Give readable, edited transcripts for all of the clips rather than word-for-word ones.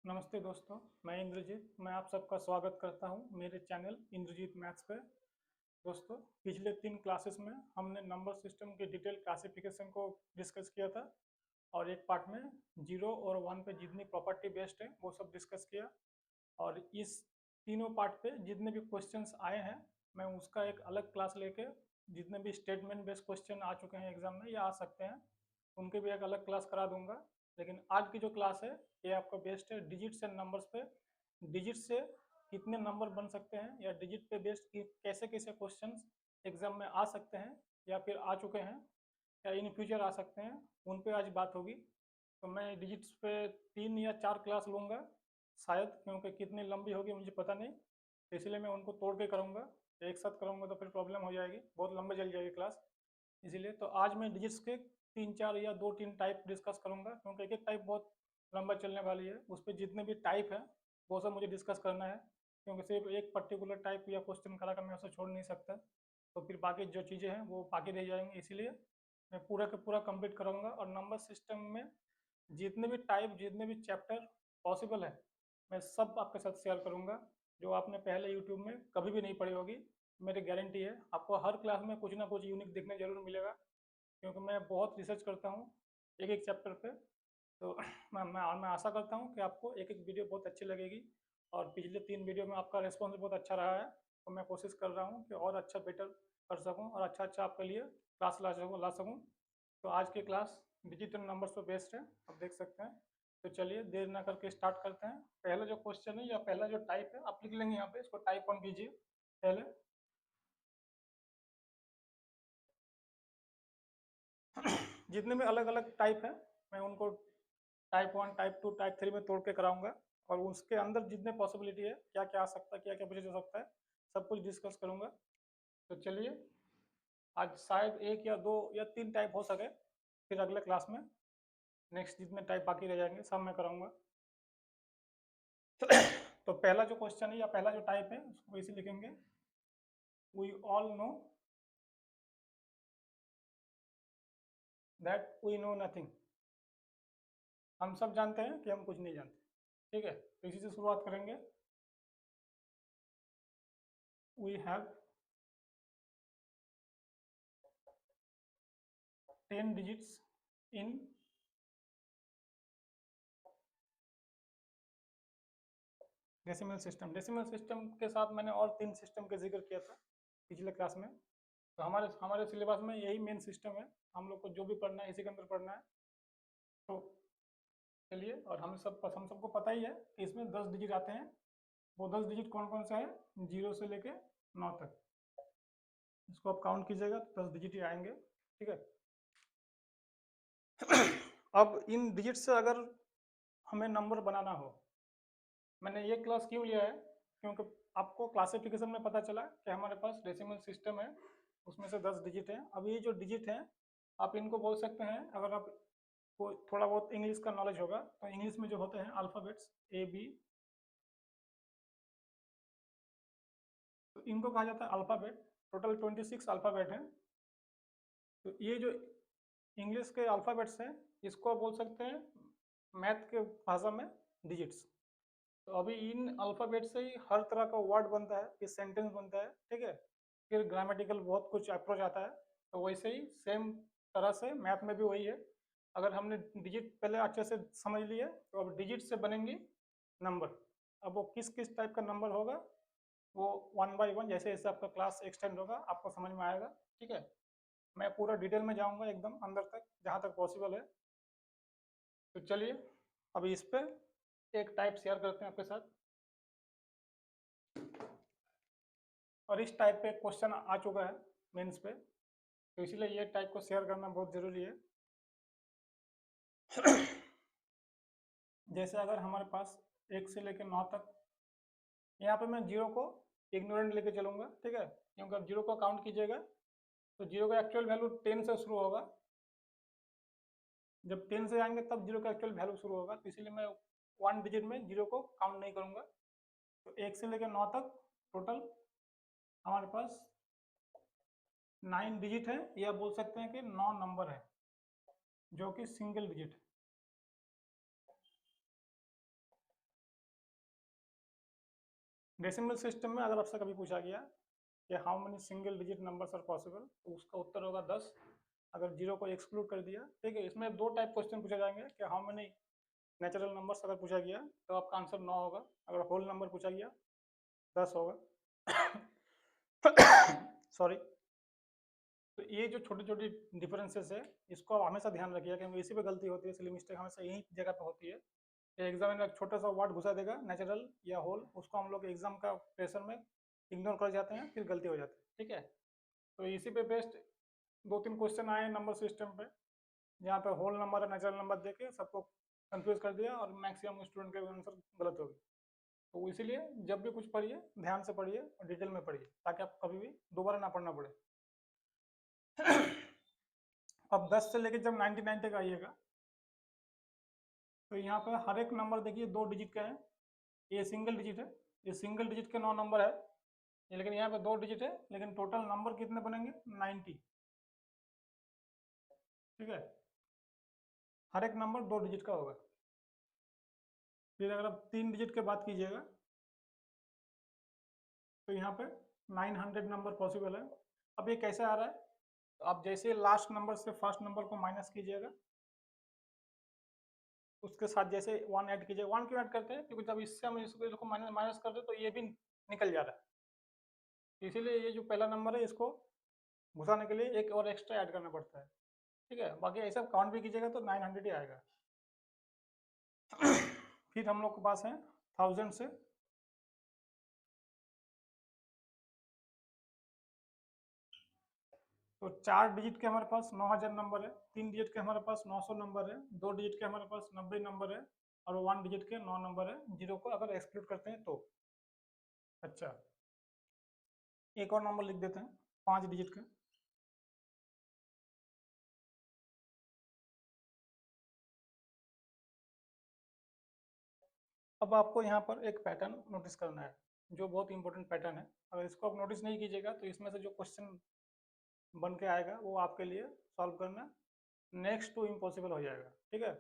नमस्ते दोस्तों, मैं इंद्रजीत। मैं आप सबका स्वागत करता हूं मेरे चैनल इंद्रजीत मैथ्स पे। दोस्तों, पिछले 3 क्लासेस में हमने नंबर सिस्टम के डिटेल क्लासिफिकेशन को डिस्कस किया था और एक पार्ट में 0 और 1 पे जितनी प्रॉपर्टी बेस्ड है वो सब डिस्कस किया। और इस तीनों पार्ट पे जितने भी क्वेश्चंस आए हैं मैं उसका एक अलग क्लास लेके जितने भी स्टेटमेंट बेस्ड क्वेश्चन आ चुके हैं एग्जाम में या आ सकते हैं उनके भी एक अलग क्लास करा दूंगा। लेकिन आज की जो क्लास है ये आपका बेस्ड है डिजिट्स एंड नंबर्स पे। डिजिट से कितने नंबर बन सकते हैं या डिजिट पे बेस्ड कैसे कैसे क्वेश्चंस एग्जाम में आ सकते हैं या फिर आ चुके हैं या इन फ्यूचर आ सकते हैं, उन पे आज बात होगी। तो मैं डिजिट्स पे 3 या 4 क्लास लूँगा शायद, क्योंकि कितनी लंबी होगी मुझे पता नहीं, तो इसलिए मैं उनको तोड़ के करूँगा। एक साथ करूँगा तो फिर प्रॉब्लम हो जाएगी, बहुत लंबे चल जाएगी क्लास। इसीलिए तो आज मैं डिजिट्स के 3-4 या 2-3 टाइप डिस्कस करूँगा, क्योंकि एक एक टाइप बहुत लंबा चलने वाली है। उस पर जितने भी टाइप हैं वो सब मुझे डिस्कस करना है, क्योंकि सिर्फ एक पर्टिकुलर टाइप या क्वेश्चन करा कर मैं उसे छोड़ नहीं सकता, तो फिर बाकी जो चीज़ें हैं वो बाकी रह जाएंगी। इसीलिए मैं पूरा का पूरा कंप्लीट करूँगा और नंबर सिस्टम में जितने भी टाइप जितने भी चैप्टर पॉसिबल है मैं सब आपके साथ शेयर करूँगा, जो आपने पहले यूट्यूब में कभी भी नहीं पढ़ी होगी। मेरी गारंटी है आपको हर क्लास में कुछ ना कुछ यूनिक देखने जरूर मिलेगा, क्योंकि मैं बहुत रिसर्च करता हूँ एक एक चैप्टर पे। तो मैं आशा करता हूँ कि आपको एक एक वीडियो बहुत अच्छी लगेगी। और पिछले 3 वीडियो में आपका रिस्पॉन्स बहुत अच्छा रहा है, तो मैं कोशिश कर रहा हूँ कि और अच्छा बेटर कर सकूँ और अच्छा अच्छा आपके लिए क्लास ला सकूँ। तो आज की क्लास डिजिटल नंबर्स पर बेस्ड है, आप देख सकते हैं। तो चलिए देर ना करके स्टार्ट करते हैं। पहला जो क्वेश्चन है या पहला जो टाइप है आप लिख लेंगे यहाँ पे, इसको टाइप 1 कीजिए पहले। जितने भी अलग अलग टाइप है मैं उनको टाइप 1 टाइप 2 टाइप 3 में तोड़ के कराऊंगा, और उसके अंदर जितने पॉसिबिलिटी है क्या क्या आ सकता है क्या क्या पूछा जा सकता है सब कुछ डिस्कस करूंगा। तो चलिए, आज शायद 1 या 2 या 3 टाइप हो सके, फिर अगले क्लास में नेक्स्ट जितने टाइप बाकी रह जाएंगे सब मैं कराऊंगा। तो पहला जो क्वेश्चन है या पहला जो टाइप है उसको इसे लिखेंगे, we all know that we know nothing. हम सब जानते हैं कि हम कुछ नहीं जानते। ठीक है, तो इसी से शुरुआत करेंगे। We have 10 digits in decimal system. Decimal system के साथ मैंने और 3 सिस्टम का जिक्र किया था पिछले क्लास में। तो हमारे हमारे सिलेबस में यही मेन सिस्टम है, हम लोग को जो भी पढ़ना है इसी के अंदर पढ़ना है। तो चलिए, और हम सबको पता ही है कि इसमें 10 डिजिट आते हैं। वो 10 डिजिट कौन कौन सा है, 0 से लेके 9 तक। इसको आप काउंट कीजिएगा तो 10 डिजिट ही आएंगे। ठीक है। अब इन डिजिट से अगर हमें नंबर बनाना हो, मैंने ये क्लास क्यों लिया है, क्योंकि आपको क्लासिफिकेशन में पता चला कि हमारे पास डेसिमल सिस्टम है, उसमें से 10 डिजिट हैं। अब ये जो डिजिट हैं आप इनको बोल सकते हैं, अगर आप को थोड़ा बहुत इंग्लिश का नॉलेज होगा तो इंग्लिश में जो होते हैं अल्फ़ाबेट्स A B, तो इनको कहा जाता है अल्फ़ाबेट। टोटल 26 अल्फ़ाबेट हैं। तो ये जो इंग्लिश के अल्फ़ाबेट्स हैं इसको बोल सकते हैं मैथ के भाषा में डिजिट्स। तो अभी इन अल्फ़ाबेट से ही हर तरह का वर्ड बनता है, फिर सेंटेंस बनता है। ठीक है, फिर ग्रामेटिकल बहुत कुछ अप्रोच आता है। तो वैसे ही सेम तरह से मैथ में भी वही है। अगर हमने डिजिट पहले अच्छे से समझ लिए तो अब डिजिट से बनेंगी नंबर। अब वो किस किस टाइप का नंबर होगा वो 1 बाय 1 जैसे जैसे आपका क्लास एक्सटेंड होगा आपको समझ में आएगा। ठीक है, मैं पूरा डिटेल में जाऊंगा एकदम अंदर तक जहाँ तक पॉसिबल है। तो चलिए, अभी इस पे एक टाइप शेयर करते हैं आपके साथ। और इस टाइप पे क्वेश्चन आ चुका है मेंस पे, तो इसीलिए ये टाइप को शेयर करना बहुत ज़रूरी है। जैसे अगर हमारे पास 1 से लेकर 9 तक, यहाँ पे मैं 0 को इग्नोरेंट लेके चलूंगा। ठीक है, क्योंकि अब 0 को काउंट कीजिएगा तो 0 का एक्चुअल वैल्यू 10 से शुरू होगा। जब 10 से आएंगे तब 0 का एक्चुअल वैल्यू शुरू होगा, तो इसीलिए मैं 1 डिजिट में 0 को काउंट नहीं करूंगा। तो 1 से लेकर 9 तक टोटल हमारे पास 9 डिजिट है, या बोल सकते हैं कि 9 नंबर है जो कि सिंगल डिजिट है। डेसिमल सिस्टम में अगर आपसे कभी पूछा गया कि how many single digit numbers are possible, तो उसका उत्तर होगा 10। अगर जीरो को एक्सक्लूड कर दिया, ठीक है। इसमें दो टाइप क्वेश्चन पूछे जाएंगे कि हाउ मेनी नेचुरल नंबर्स अगर पूछा गया तो आपका आंसर 9 होगा। अगर होल नंबर पूछा गया 10 होगा। सॉरी। तो ये जो छोटी छोटी डिफरेंसेस है, इसको आप हमेशा ध्यान रखिए, क्योंकि इसी पे गलती होती है, इसलिए मिस्टेक हमेशा यही जगह पे होती है। एग्जाम में एक छोटा सा वर्ड घुसा देगा नेचुरल या होल, उसको हम लोग एग्जाम का प्रेशर में इग्नोर कर जाते हैं, फिर गलती हो जाती है, ठीक है। तो इसी पे बेस्ड दो तीन क्वेश्चन आए नंबर सिस्टम पे, जहाँ पे होल नंबर और नेचुरल नंबर देके सबको कंफ्यूज कर दिया और मैक्सिमम स्टूडेंट के आंसर गलत हो गए। तो इसीलिए जब भी कुछ पढ़िए ध्यान से पढ़िए और डिटेल में पढ़िए, ताकि आपको कभी भी दोबारा ना पढ़ना पड़े। अब 10 से लेके जब 99 तक आइएगा, तो यहाँ पे हर एक नंबर देखिए 2 डिजिट का है। ये सिंगल डिजिट है, ये सिंगल डिजिट के 9 नंबर है ये, लेकिन यहाँ पे 2 डिजिट है, लेकिन टोटल नंबर कितने बनेंगे? 90, ठीक है। हर एक नंबर 2 डिजिट का होगा। फिर अगर आप 3 डिजिट के बात कीजिएगा, तो यहाँ पे 900 नंबर पॉसिबल है। अब ये कैसे आ रहा है? तो आप जैसे लास्ट नंबर से फर्स्ट नंबर को माइनस कीजिएगा, उसके साथ जैसे 1 ऐड कीजिएगा। 1 क्यों ऐड करते हैं? क्योंकि जब इससे हम इसको माइनस माइनस करते हैं तो ये भी निकल जा रहा है, इसीलिए ये जो पहला नंबर है इसको घुसाने के लिए एक और एक्स्ट्रा ऐड करना पड़ता है, ठीक है। बाकी ऐसा काउंट भी कीजिएगा तो 900 ही आएगा। फिर हम लोग के पास है 1000 से, तो 4 डिजिट के हमारे पास 9000 नंबर है, 3 डिजिट के हमारे पास 900 नंबर है, 2 डिजिट के हमारे पास 90 नंबर है, और 1 डिजिट के 9 नंबर है, जीरो को अगर एक्सक्लूड करते हैं तो। अच्छा, एक और नंबर लिख देते हैं 5 डिजिट का। अब आपको यहाँ पर एक पैटर्न नोटिस करना है, जो बहुत इंपॉर्टेंट पैटर्न है। अगर इसको आप नोटिस नहीं कीजिएगा तो इसमें से जो क्वेश्चन बन के आएगा वो आपके लिए सॉल्व करना नेक्स्ट टू इम्पॉसिबल हो जाएगा, ठीक है।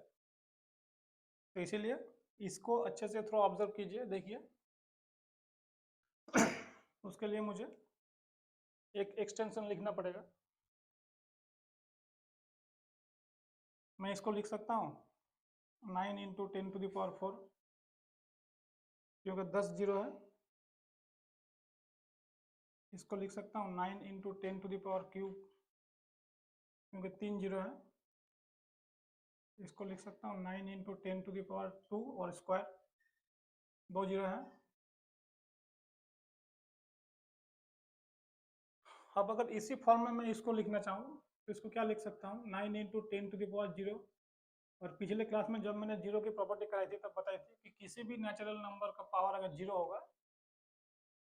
तो इसीलिए इसको अच्छे से थोड़ा ऑब्जर्व कीजिए, देखिए। उसके लिए मुझे एक एक्सटेंशन लिखना पड़ेगा। मैं इसको लिख सकता हूँ 9 इंटू 10⁴, क्योंकि 10 जीरो है। इसको लिख सकता हूँ 9 इंटू 10⁻³ क्योंकि 3 जीरो है। इसको लिख सकता हूँ 9 इंटू 10⁻² और स्क्वायर, 2 जीरो है। अब अगर इसी फॉर्म में मैं इसको लिखना चाहूँ तो इसको क्या लिख सकता हूँ? 9 इंटू 10⁻0। और पिछले क्लास में जब मैंने जीरो की प्रॉपर्टी कराई थी तब बताई थी कि किसी भी नेचुरल नंबर का पावर अगर जीरो होगा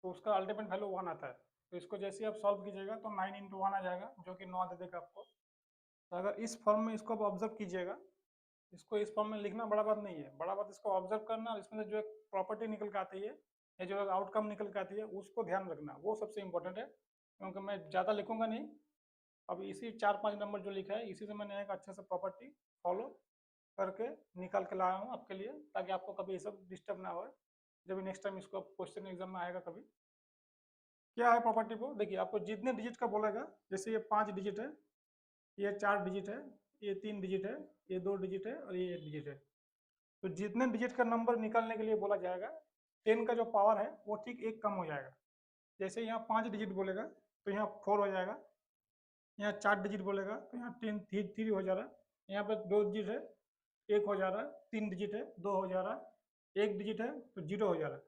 तो उसका अल्टीमेट वैल्यू 1 आता है। तो इसको जैसे आप सॉल्व कीजिएगा तो 9 इंटू 1 आ जाएगा, जो कि 9 दे देगा आपको। तो अगर इस फॉर्म में इसको आप ऑब्जर्व कीजिएगा, इसको इस फॉर्म में लिखना बड़ा बात नहीं है, बड़ा बात इसको ऑब्जर्व करना और इसमें से जो एक प्रॉपर्टी निकल के आती है या जो आउटकम निकल के आती है उसको ध्यान रखना, वो सबसे इंपॉर्टेंट है। क्योंकि मैं ज़्यादा लिखूंगा नहीं, अब इसी 4-5 नंबर जो लिखा है इसी से मैंने एक अच्छे से प्रॉपर्टी फॉलो करके निकाल के लाया हूँ आपके लिए, ताकि आपको कभी ये सब डिस्टर्ब ना हो जब नेक्स्ट टाइम इसको क्वेश्चन एग्जाम में आएगा कभी। क्या है प्रॉपर्टी? को देखिए, आपको जितने डिजिट का बोलेगा, जैसे ये 5 डिजिट है, ये 4 डिजिट है, ये 3 डिजिट है, ये 2 डिजिट है और ये 1 डिजिट है। तो जितने डिजिट का नंबर निकालने के लिए बोला जाएगा, 10 का जो पावर है वो ठीक एक कम हो जाएगा। जैसे यहाँ 5 डिजिट बोलेगा तो यहाँ 4 हो जाएगा, यहाँ 4 डिजिट बोलेगा तो यहाँ 3 हो जा रहा है, यहाँ पर 2 डिजिट है 1 हो जा रहा है, 3 डिजिट है 2 हो जा रहा है, 1 डिजिट है तो 0 हो जा रहा है।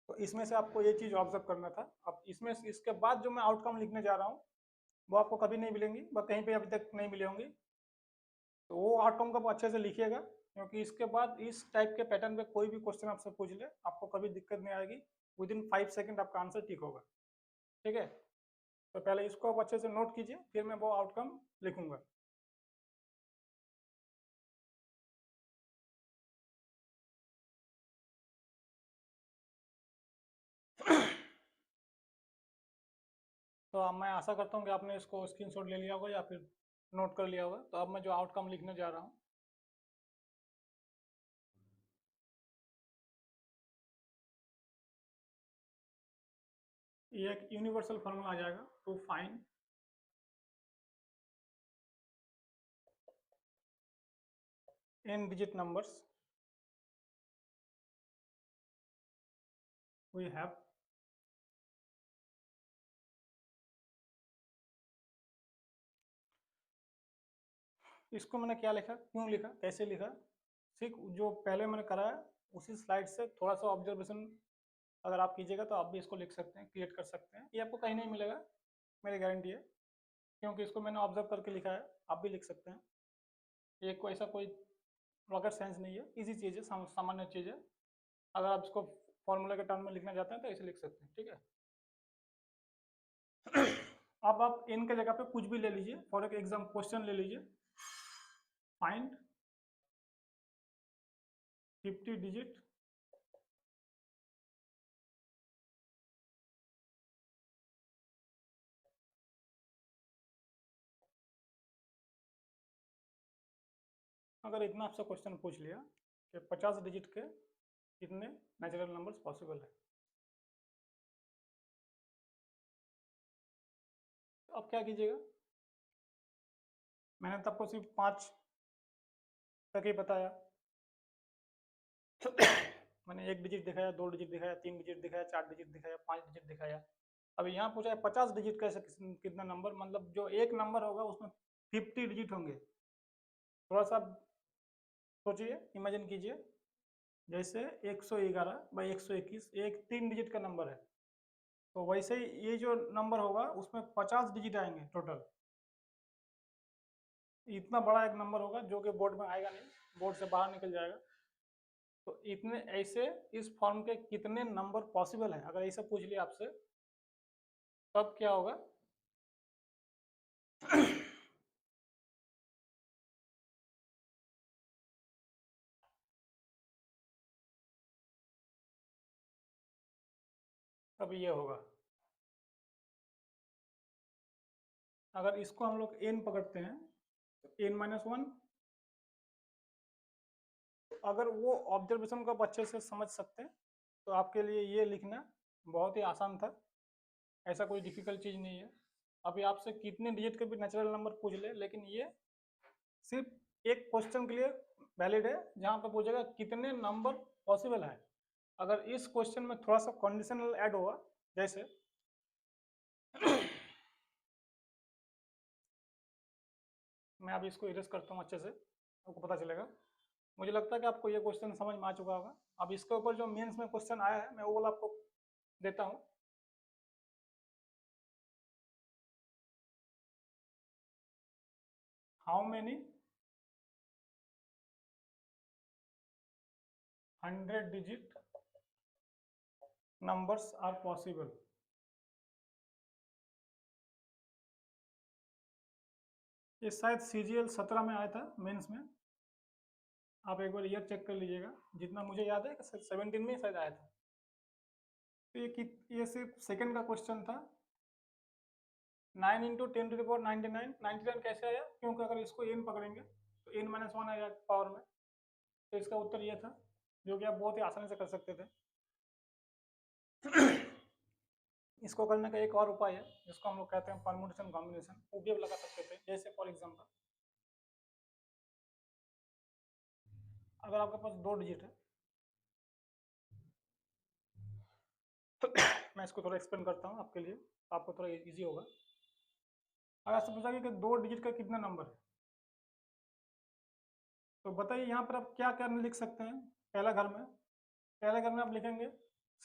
तो इसमें से आपको ये चीज़ ऑब्जर्व करना था। अब इसमें इसके बाद जो मैं आउटकम लिखने जा रहा हूँ वो आपको कभी नहीं मिलेंगी, वह कहीं पे अभी तक नहीं मिले होंगी। तो वो आउटकम को अच्छे से लिखिएगा, क्योंकि इसके बाद इस टाइप के पैटर्न पे कोई भी क्वेश्चन आपसे पूछ ले आपको कभी दिक्कत नहीं आएगी। विदिन 5 सेकंड आपका आंसर ठीक होगा, ठीक है। तो पहले इसको आप अच्छे से नोट कीजिए, फिर मैं वो आउटकम लिखूंगा। तो अब मैं आशा करता हूँ कि आपने इसको स्क्रीनशॉट ले लिया होगा या फिर नोट कर लिया होगा। तो अब मैं जो आउटकम लिखने जा रहा हूँ, ये एक यूनिवर्सल फॉर्मूला आ जाएगा to find n digit numbers we have इसको मैंने क्या लिखा, क्यों लिखा, कैसे लिखा, ठीक जो पहले मैंने कराया उसी स्लाइड से थोड़ा सा ऑब्जर्वेशन अगर आप कीजिएगा तो आप भी इसको लिख सकते हैं, क्रिएट कर सकते हैं। ये आपको कहीं नहीं मिलेगा, मेरी गारंटी है, क्योंकि इसको मैंने ऑब्जर्व करके लिखा है। आप भी लिख सकते हैं। ये कोई ऐसा कोई रॉकेट साइंस नहीं है, इजी चीज़ है, सामान्य चीज़ है। अगर आप इसको फॉर्मूला के टर्म में लिखना चाहते हैं तो ऐसे लिख सकते हैं, ठीक है। अब आप n के जगह पे कुछ भी ले लीजिए, फॉर एग्जाम क्वेश्चन ले लीजिए, फाइंड 50 डिजिट अगर इतना आपसे क्वेश्चन पूछ लिया कि 50 डिजिट के कितने नेचुरल नंबर्स पॉसिबल है, तो आप क्या कीजिएगा। मैंने तो आपको सिर्फ 5 तक ही बताया। मैंने 1 डिजिट दिखाया, 2 डिजिट दिखाया, 3 डिजिट दिखाया, 4 डिजिट दिखाया, 5 डिजिट दिखाया। अब यहाँ पूछा है 50 डिजिट कैसे, कितना नंबर, मतलब जो एक नंबर होगा उसमें 50 डिजिट होंगे। थोड़ा सा सोचिए, इमेजिन कीजिए, जैसे 111 बाई 121 एक 3 डिजिट का नंबर है, तो वैसे ही ये जो नंबर होगा उसमें 50 डिजिट आएंगे टोटल। इतना बड़ा एक नंबर होगा जो कि बोर्ड में आएगा नहीं, बोर्ड से बाहर निकल जाएगा। तो इतने ऐसे इस फॉर्म के कितने नंबर पॉसिबल हैं, अगर ऐसा पूछ लिया आपसे तब क्या होगा। अब ये होगा, अगर इसको हम लोग n पकड़ते हैं तो n-1। अगर वो ऑब्जर्वेशन को आप अच्छे से समझ सकते हैं तो आपके लिए ये लिखना बहुत ही आसान था, ऐसा कोई डिफिकल्ट चीज़ नहीं है। अभी आपसे कितने डिजिट के भी नेचुरल नंबर पूछ ले, लेकिन ये सिर्फ एक क्वेश्चन के लिए वैलिड है जहाँ पर पूछेगा कितने नंबर पॉसिबल है। अगर इस क्वेश्चन में थोड़ा सा कंडीशनल ऐड हुआ, जैसे मैं अभी इसको इरेज करता हूँ अच्छे से, आपको पता चलेगा। मुझे लगता है कि आपको ये क्वेश्चन समझ में आ चुका होगा। अब इसके ऊपर जो मेंस में क्वेश्चन आया है मैं वो वाला आपको देता हूँ। How many 100 digit numbers are possible. ये शायद CGL 17 में आया था मेंस में, आप एक बार ईयर चेक कर लीजिएगा। जितना मुझे याद है 17 में शायद आया था। तो ये सिर्फ सेकंड का क्वेश्चन था। 9 इंटू 10⁻99 99 कैसे आया, क्योंकि अगर इसको n पकड़ेंगे तो n-1 आएगा पावर में। तो इसका उत्तर ये था, जो कि आप बहुत ही आसानी से कर सकते थे। इसको करने का एक और उपाय है जिसको हम लोग कहते हैं परमुटेशन कॉम्बिनेशन, वो भी आप लगा सकते थे। जैसे फॉर एग्जांपल अगर आपके पास 2 डिजिट है तो मैं इसको थोड़ा एक्सप्लेन करता हूँ आपके लिए, तो आपको थोड़ा इजी होगा। अगर आपसे पूछा कि 2 डिजिट का कितना नंबर है, तो बताइए यहाँ पर आप क्या क्या लिख सकते हैं। पहले घर में आप लिखेंगे,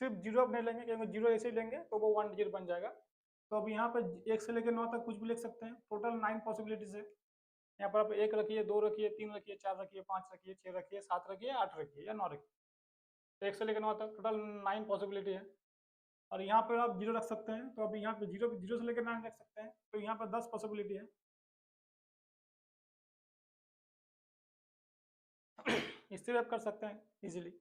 सिर्फ जीरो आप नहीं लेंगे, क्योंकि जीरो ऐसे ही लेंगे तो वो 1 डिजिट बन जाएगा। तो अब यहाँ पर 1 से लेकर 9 तक कुछ भी लिख सकते हैं, टोटल 9 पॉसिबिलिटीज है। यहाँ पर आप 1 रखिए, 2 रखिए, 3 रखिए, 4 रखिए, 5 रखिए, 6 रखिए, 7 रखिए, 8 रखिए या 9 रखिए। तो 1 से लेकर 9 तक टोटल 9 पॉसिबिलिटी है। और यहाँ पर आप जीरो रख सकते हैं, तो अब यहाँ पे जीरो जीरो से लेकर 9 रख सकते हैं, तो यहाँ पर 10 पॉसिबिलिटी है। इससे भी आप कर सकते हैं इजीली।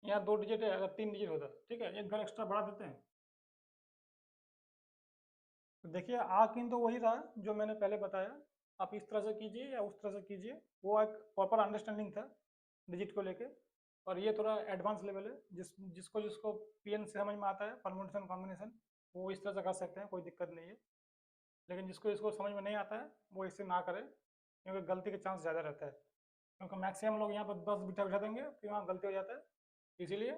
यहाँ 2 डिजिट है, अगर 3 डिजिट होता ठीक है, एक घर एक्स्ट्रा बढ़ा देते हैं। तो देखिए आकिन तो वही रहा जो मैंने पहले बताया, आप इस तरह से कीजिए या उस तरह से कीजिए, वो एक प्रॉपर अंडरस्टैंडिंग था डिजिट को लेके। और ये थोड़ा एडवांस लेवल है, जिसको जिसको PN से समझ में आता है, परमुटेशन कॉम्बिनेशन, वो इस तरह से कर सकते हैं, कोई दिक्कत नहीं है। लेकिन जिसको इसको समझ में नहीं आता है वो इससे ना करे, क्योंकि गलती के चांस ज़्यादा रहता है। क्योंकि मैक्सिमम लोग यहाँ पर 10 बिठा बिठा देंगे, फिर वहाँ गलती हो जाता है। इसीलिए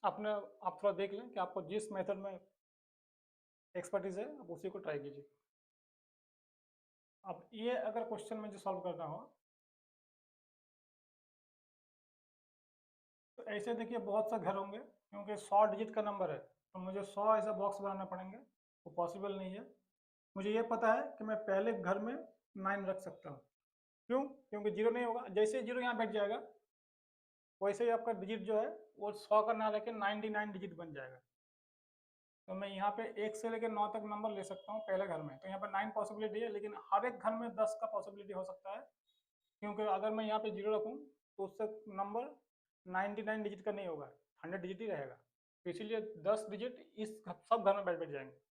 अपने आप थोड़ा देख लें कि आपको जिस मेथड में एक्सपर्टीज है आप उसी को ट्राई कीजिए। अब ये अगर क्वेश्चन मुझे सॉल्व करना हो तो ऐसे देखिए बहुत से घर होंगे, क्योंकि 100 डिजिट का नंबर है तो मुझे 100 ऐसा बॉक्स बनाने पड़ेंगे, वो पॉसिबल नहीं है। मुझे ये पता है कि मैं पहले घर में 9 रख सकता हूँ। क्यों? क्योंकि जीरो नहीं होगा, जैसे ही जीरो यहाँ बैठ जाएगा वैसे ही आपका डिजिट जो है वो 100 का ना लेके 99 डिजिट बन जाएगा। तो मैं यहाँ पे 1 से लेकर 9 तक नंबर ले सकता हूँ पहले घर में, तो यहाँ पर 9 पॉसिबिलिटी है, लेकिन हर एक घर में 10 का पॉसिबिलिटी हो सकता है। क्योंकि अगर मैं यहाँ पे जीरो रखूँ तो उससे नंबर 99 डिजिट का नहीं होगा, 100 डिजिट ही रहेगा। तो इसीलिए 10 डिजिट इस सब घर में बैठ जाएंगे।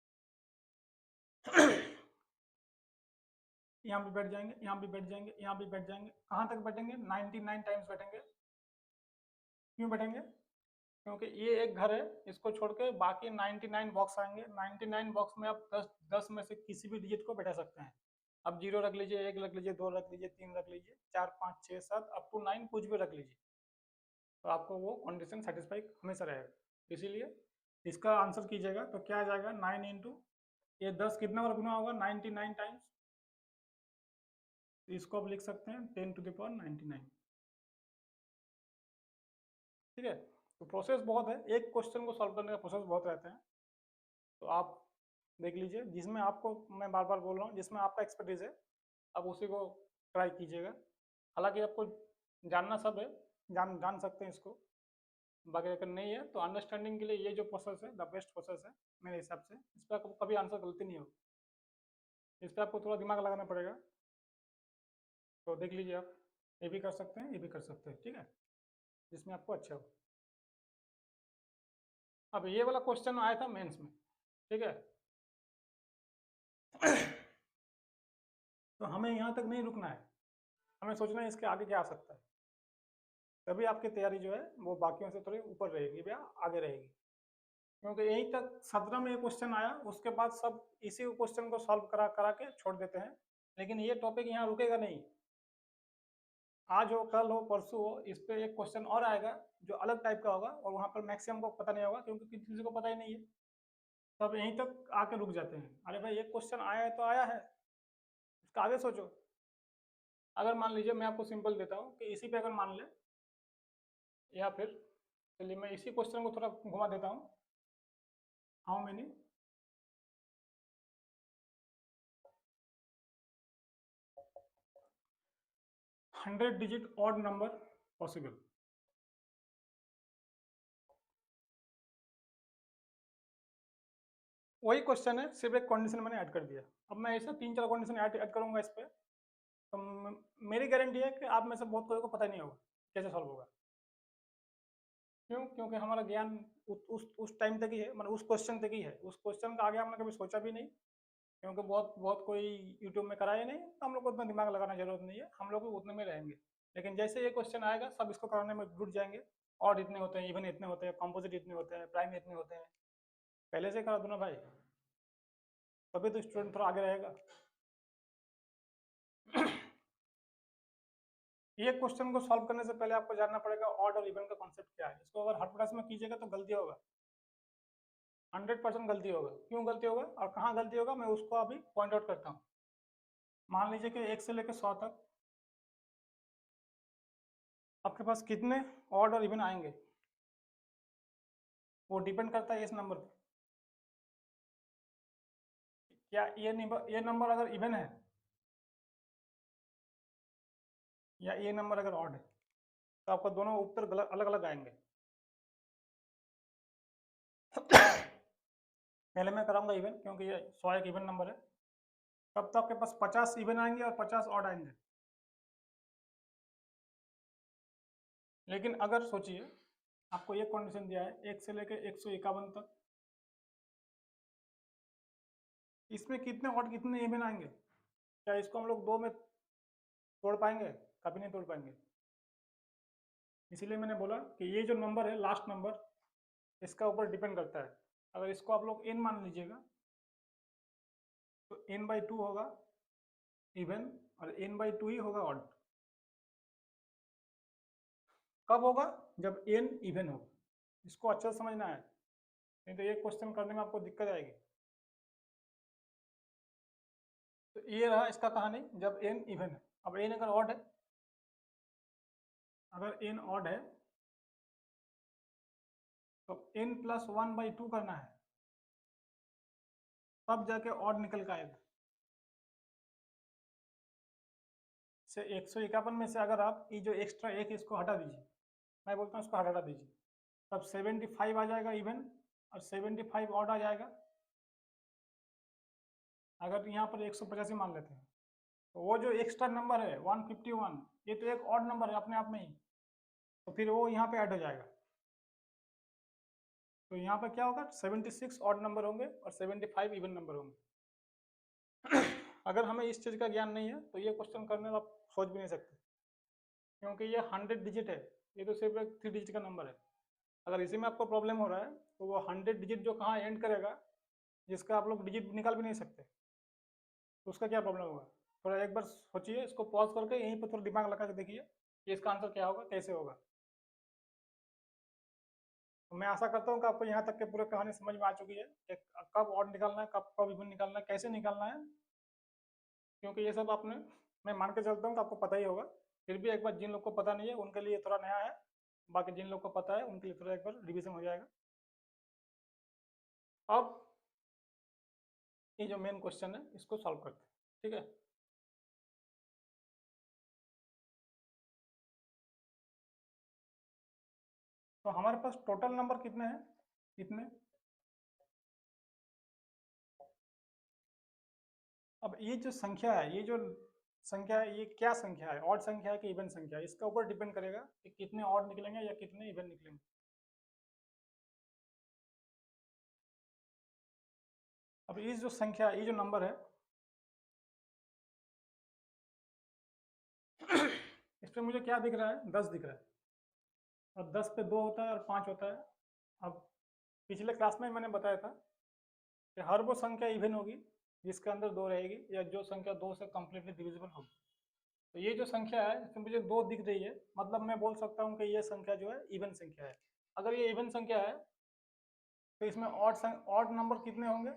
यहाँ भी बैठ जाएंगे, यहाँ भी बैठ जाएंगे, यहाँ भी बैठ जाएंगे। कहाँ तक बैठेंगे? 99 टाइम्स बैठेंगे। क्यों बैठेंगे? क्योंकि ये एक घर है, इसको छोड़ के बाकी 99 बॉक्स आएंगे। 99 बॉक्स में आप 10 में से किसी भी डिजिट को बैठा सकते हैं। अब जीरो रख लीजिए, 1 रख लीजिए, 2 रख लीजिए, 3 रख लीजिए, 4, 5, 6, 7 अप टू 9 कुछ भी रख लीजिए, तो आपको वो कंडीशन सेटिस्फाई हमेशा रहेगा। इसीलिए इसका आंसर कीजिएगा तो क्या आ जाएगा? 9 इंटू ये 10 कितना बार गुना होगा? 99 टाइम्स। इसको आप लिख सकते हैं 10 टू द पावर 99। ठीक है, तो प्रोसेस बहुत है, एक क्वेश्चन को सॉल्व करने का प्रोसेस बहुत रहते हैं। तो आप देख लीजिए जिसमें आपको, मैं बार बार बोल रहा हूँ, जिसमें आपका एक्सपर्टीज है आप उसी को ट्राई कीजिएगा। हालांकि आपको जानना सब है, जान जान सकते हैं इसको, बाकी अगर नहीं है तो अंडरस्टैंडिंग के लिए ये जो प्रोसेस है द बेस्ट प्रोसेस है मेरे हिसाब से। इस पर आपको कभी आंसर गलती नहीं होगी, इस पर आपको थोड़ा दिमाग लगाना पड़ेगा। तो देख लीजिए, आप ये भी कर सकते हैं, ये भी कर सकते हैं, ठीक है, जिसमें आपको अच्छा हो। अब ये वाला क्वेश्चन आया था मेंस में, ठीक है। तो हमें यहाँ तक नहीं रुकना है, हमें सोचना है इसके आगे क्या आ सकता है, तभी आपकी तैयारी जो है वो बाकियों से थोड़ी ऊपर रहेगी या आगे रहेगी। क्योंकि यहीं तक 17 में ये क्वेश्चन आया, उसके बाद सब इसी क्वेश्चन को सॉल्व करा करा के छोड़ देते हैं, लेकिन ये टॉपिक यहाँ रुकेगा नहीं। आज हो, कल हो, परसों हो, इस पे एक क्वेश्चन और आएगा जो अलग टाइप का होगा, और वहाँ पर मैक्सिमम को पता नहीं होगा, क्योंकि किसी को पता ही नहीं है। तब यहीं तक आके रुक जाते हैं, अरे भाई एक क्वेश्चन आया है तो आया है, इसका आगे सोचो। अगर मान लीजिए मैं आपको सिंपल देता हूँ कि इसी पे अगर मान ले, या फिर चलिए मैं इसी क्वेश्चन को थोड़ा घुमा देता हूँ। How many 100 digit odd number possible? वही क्वेश्चन है, सिर्फ एक कंडीशन मैंने ऐड कर दिया। अब मैं ऐसा 3-4 कंडीशन ऐड करूंगा इस पे, तो मेरी गारंटी है कि आप में से बहुत कोई को पता नहीं होगा कैसे सॉल्व होगा। क्यों? क्योंकि हमारा ज्ञान उस टाइम तक ही है, मतलब उस क्वेश्चन तक ही है, उस क्वेश्चन का आगे हमने कभी सोचा भी नहीं। क्योंकि बहुत बहुत कोई यूट्यूब में कराया नहीं, तो हम लोग को उतना दिमाग लगाना जरूरत नहीं है, हम लोग उतने में रहेंगे। लेकिन जैसे ये क्वेश्चन आएगा सब इसको कराने में जुट जाएंगे। और इतने होते हैं, इवन इतने होते हैं, कॉम्पोजिट इतने होते हैं, प्राइम इतने होते हैं, पहले से करा दो ना भाई, तभी तो स्टूडेंट थोड़ा आगे रहेगा। ये क्वेश्चन को सॉल्व करने से पहले आपको जानना पड़ेगा ऑड और इवन का कॉन्सेप्ट क्या है। इसको अगर हड़बड़ास में कीजिएगा तो गलती होगा, 100% गलती होगा। क्यों गलती होगा और कहाँ गलती होगा, मैं उसको अभी पॉइंट आउट करता हूँ। मान लीजिए कि 1 से लेकर 100 तक आपके पास कितने ऑड और इवन आएंगे, वो डिपेंड करता है इस नंबर पर। क्या ये नंबर अगर इवन है या ये नंबर अगर ऑड है, तो आपको दोनों उत्तर अलग अलग आएंगे। पहले मैं कराऊंगा इवन, क्योंकि ये 100 एक इवन नंबर है। तब तो आपके पास 50 इवन आएंगे और 50 ऑड आएंगे। लेकिन अगर सोचिए आपको ये कंडीशन दिया है 1 से लेकर 151 तक, इसमें कितने ऑड कितने इवन आएंगे? क्या इसको हम लोग दो में तोड़ पाएंगे? कभी नहीं तोड़ पाएंगे। इसीलिए मैंने बोला कि ये जो नंबर है लास्ट नंबर, इसका ऊपर डिपेंड करता है। अगर इसको आप लोग n मान लीजिएगा तो n/2 होगा इवन और n/2 ही होगा ऑड। कब होगा? जब n इवन होगा। इसको अच्छा से समझना है, नहीं तो ये क्वेश्चन करने में आपको दिक्कत आएगी। तो ये रहा इसका कहानी, जब n इवन है। अब n अगर ऑड है, अगर n ऑड है तो n + 1/2 करना है, तब जाके ऑड निकल के आएगा। से 151 में से अगर आप ये जो एक्स्ट्रा एक इसको हटा दीजिए, मैं बोलता हूँ इसको हटा दीजिए, तब 75 आ जाएगा इवन और 75 ऑड आ जाएगा। अगर यहाँ पर 185 मान लेते हैं तो वो जो एक्स्ट्रा नंबर है 151, ये तो एक ऑड नंबर है अपने आप में ही, तो फिर वो यहाँ पे ऐड हो जाएगा। तो यहाँ पर क्या होगा, 76 ऑड नंबर होंगे और 75 इवन नंबर होंगे। अगर हमें इस चीज़ का ज्ञान नहीं है तो ये क्वेश्चन करने में आप सोच भी नहीं सकते, क्योंकि ये 100 डिजिट है, ये तो सिर्फ एक 3 डिजिट का नंबर है। अगर इसी में आपको प्रॉब्लम हो रहा है तो वो 100 डिजिट जो कहाँ एंड करेगा, जिसका आप लोग डिजिट निकाल भी नहीं सकते, तो उसका क्या प्रॉब्लम होगा। थोड़ा एक बार सोचिए, इसको पॉज करके यहीं पर थोड़ा दिमाग लगा के देखिए कि इसका आंसर क्या होगा, कैसे होगा। तो मैं आशा करता हूँ कि आपको यहाँ तक के पूरी कहानी समझ में आ चुकी है कि कब ऑड निकालना है, कब कब इवन निकालना है, कैसे निकालना है, क्योंकि ये सब आपने, मैं मान के चलता हूँ कि आपको पता ही होगा। फिर भी एक बार जिन लोग को पता नहीं है उनके लिए थोड़ा नया है, बाकी जिन लोग को पता है उनके लिए थोड़ा एक बार रिविजन हो जाएगा। अब ये जो मेन क्वेश्चन है इसको सॉल्व करते हैं, ठीक है। तो हमारे पास टोटल नंबर कितने हैं, कितने। अब ये जो संख्या है, ये जो संख्या है, ये क्या संख्या है, ऑड संख्या है कि इवन संख्या है, इसका ऊपर डिपेंड करेगा कि कितने ऑड निकलेंगे या कितने इवन निकलेंगे। अब ये जो संख्या, ये जो नंबर है, इस पे मुझे क्या दिख रहा है, 10 दिख रहा है। अब 10 पे 2 होता है और 5 होता है। अब पिछले क्लास में मैंने बताया था कि हर वो संख्या इवन होगी जिसके अंदर 2 रहेगी, या जो संख्या 2 से कम्प्लीटली डिविजिबल होगी। तो ये जो संख्या है इसमें मुझे 2 दिख रही है, मतलब मैं बोल सकता हूँ कि ये संख्या जो है इवन संख्या है। अगर ये इवन संख्या है तो इसमें ऑड नंबर कितने होंगे,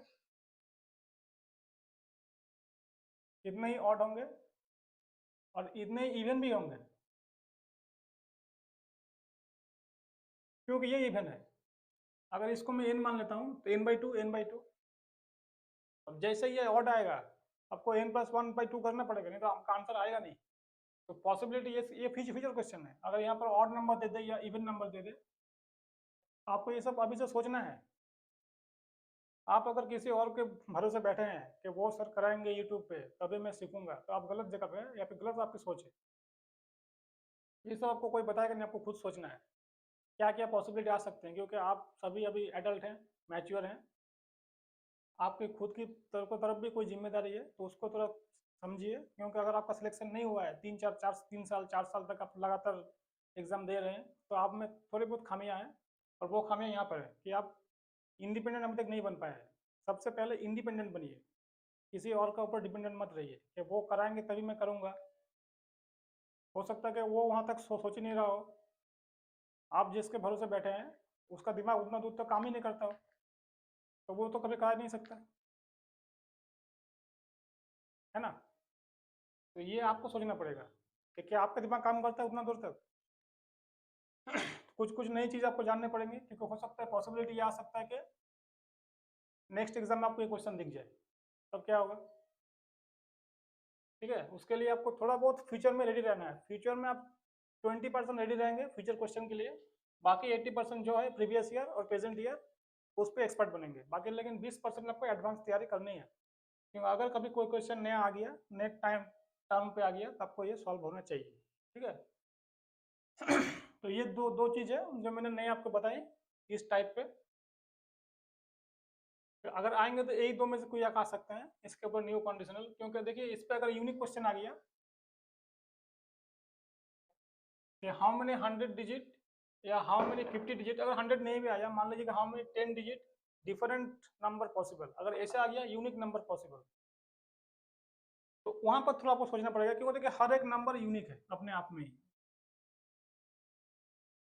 कितने ही ऑड होंगे और इतने ही इवन भी होंगे, क्योंकि ये इवन है। अगर इसको मैं n मान लेता हूँ तो n/2 n/2। अब जैसे ये ऑड आएगा आपको n + 1/2 करना पड़ेगा, नहीं तो आपका आंसर आएगा नहीं। तो पॉसिबिलिटी, ये फ्यूचर क्वेश्चन है, अगर यहाँ पर ऑड नंबर दे दे या इवन नंबर दे दे, आपको ये सब अभी से सोचना है। आप अगर किसी और के भरोसे बैठे हैं कि वो सर कराएंगे यूट्यूब पे तभी मैं सीखूंगा, तो आप गलत जगह पे हैं या फिर गलत आपकी सोच है। ये सब आपको कोई बताएगा नहीं, आपको खुद सोचना है क्या क्या पॉसिबिलिटी आ सकते हैं, क्योंकि आप सभी अभी एडल्ट हैं, मैच्योर हैं, आपकी खुद की तरफ भी कोई जिम्मेदारी है, तो उसको थोड़ा समझिए। क्योंकि अगर आपका सिलेक्शन नहीं हुआ है, 3 साल 4 साल तक आप लगातार एग्जाम दे रहे हैं, तो आप में थोड़ी बहुत खामियां हैं, और वो खामियां यहाँ पर है कि आप इंडिपेंडेंट अभी तक नहीं बन पाए हैं। सबसे पहले इंडिपेंडेंट बनिए, किसी और के ऊपर डिपेंडेंट मत रहिए कि वो कराएंगे तभी मैं करूँगा। हो सकता है कि वो वहाँ तक सोच ही नहीं रहा हो, आप जिसके भरोसे बैठे हैं उसका दिमाग उतना दूर तक काम ही नहीं करता हो, तो वो तो कभी करा नहीं सकता, है ना। तो ये आपको सोचना पड़ेगा कि क्या आपका दिमाग काम करता है उतना दूर तक। कुछ कुछ नई चीज़ आपको जानने पड़ेंगे, क्योंकि हो सकता है, पॉसिबिलिटी ये आ सकता है कि नेक्स्ट एग्जाम में आपको ये क्वेश्चन दिख जाए, तब क्या होगा। ठीक है, उसके लिए आपको थोड़ा बहुत फ्यूचर में रेडी रहना है। फ्यूचर में आप 20% रेडी रहेंगे फ्यूचर क्वेश्चन के लिए, बाकी 80% जो है प्रीवियस ईयर और प्रेजेंट ईयर उस पर एक्सपर्ट बनेंगे बाकी, लेकिन 20% आपको एडवांस तैयारी करनी है, क्योंकि अगर कभी कोई क्वेश्चन नया आ गया, नेक्स्ट टाइम पे आ गया, तो आपको ये सॉल्व होना चाहिए। ठीक है। तो ये दो दो चीज़ है जो मैंने नई आपको बताई इस टाइप पे। तो अगर आएंगे तो यही दो में से कोई एक आ सकते हैं इसके ऊपर न्यू कंडीशनल, क्योंकि देखिए इस पर अगर यूनिक क्वेश्चन आ गया कि हाउ मेनी 100 डिजिट या हाउ मेनी 50 डिजिट, अगर 100 नहीं भी आया, मान लीजिए कि how many 10 digit different number possible, अगर ऐसे आ गया यूनिक नंबर पॉसिबल, तो वहां पर थोड़ा आपको सोचना पड़ेगा, क्योंकि देखिए हर एक नंबर यूनिक है अपने आप में ही।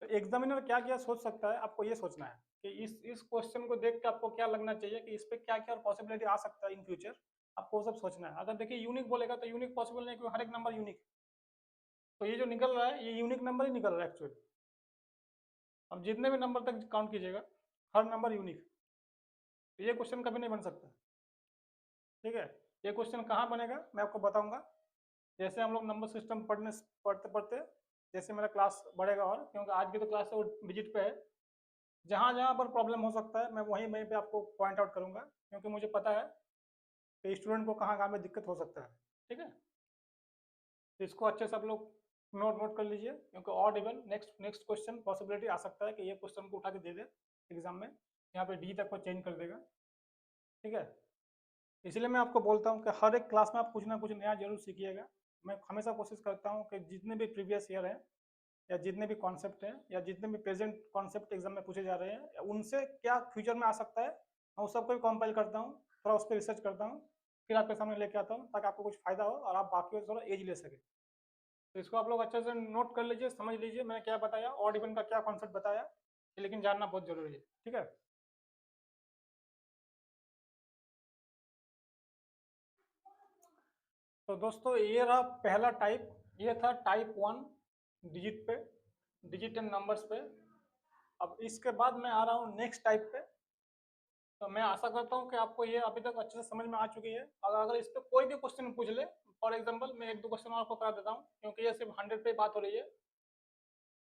तो एग्जामिनर क्या क्या सोच सकता है, आपको ये सोचना है कि इस क्वेश्चन को देख के आपको क्या लगना चाहिए कि इस पे क्या क्या पॉसिबिलिटी आ सकता है इन फ्यूचर, आपको वो सब सोचना है। अगर देखिए यूनिक बोलेगा तो यूनिक पॉसिबल नहीं, क्योंकि हर एक नंबर यूनिक, तो ये जो निकल रहा है ये यूनिक नंबर ही निकल रहा है एक्चुअली। अब जितने भी नंबर तक काउंट कीजिएगा हर नंबर यूनिक, तो ये क्वेश्चन कभी नहीं बन सकता। ठीक है, ये क्वेश्चन कहाँ बनेगा मैं आपको बताऊंगा, जैसे हम लोग नंबर सिस्टम पढ़ते पढ़ते जैसे मेरा क्लास बढ़ेगा, और क्योंकि आज की तो क्लास है वो डिजिट पे है, जहाँ जहाँ पर प्रॉब्लम हो सकता है मैं वहीं पे आपको पॉइंट आउट करूंगा, क्योंकि मुझे पता है कि स्टूडेंट को कहाँ कहाँ में दिक्कत हो सकता है। ठीक है, तो इसको अच्छे से आप लोग नोट नोट कर लीजिए, क्योंकि odd even next next question possibility आ सकता है कि ये क्वेश्चन को उठा के दे दे एग्जाम में, यहाँ पे डी तक को चेंज कर देगा। ठीक है, इसलिए मैं आपको बोलता हूँ कि हर एक क्लास में आप कुछ ना कुछ नया जरूर सीखिएगा। मैं हमेशा कोशिश करता हूँ कि जितने भी प्रीवियस ईयर हैं, या जितने भी कॉन्सेप्ट हैं, या जितने भी प्रेजेंट कॉन्सेप्ट एग्जाम में पूछे जा रहे हैं, उनसे क्या फ्यूचर में आ सकता है, मैं उस सबको भी कंपाइल करता हूँ, थोड़ा उस पर रिसर्च करता हूँ, फिर आपके सामने लेके आता हूँ, ताकि आपको कुछ फायदा हो और आप बाकी थोड़ा एज ले सके। तो इसको आप लोग अच्छे से नोट कर लीजिए, समझ लीजिए मैंने क्या बताया, ऑड इवन का क्या कॉन्सेप्ट बताया, लेकिन जानना बहुत जरूरी है। ठीक है, तो दोस्तों ये रहा पहला टाइप, ये था टाइप 1 डिजिट पे, डिजिट एंड नंबर्स पे। अब इसके बाद मैं आ रहा हूँ नेक्स्ट टाइप पे। तो मैं आशा करता हूँ कि आपको ये अभी तक अच्छे से समझ में आ चुकी है। अगर इस पर कोई भी क्वेश्चन पूछ ले, फॉर एग्जांपल मैं एक दो क्वेश्चन आपको करा देता हूँ, क्योंकि ये सिर्फ 100 पे बात हो रही है।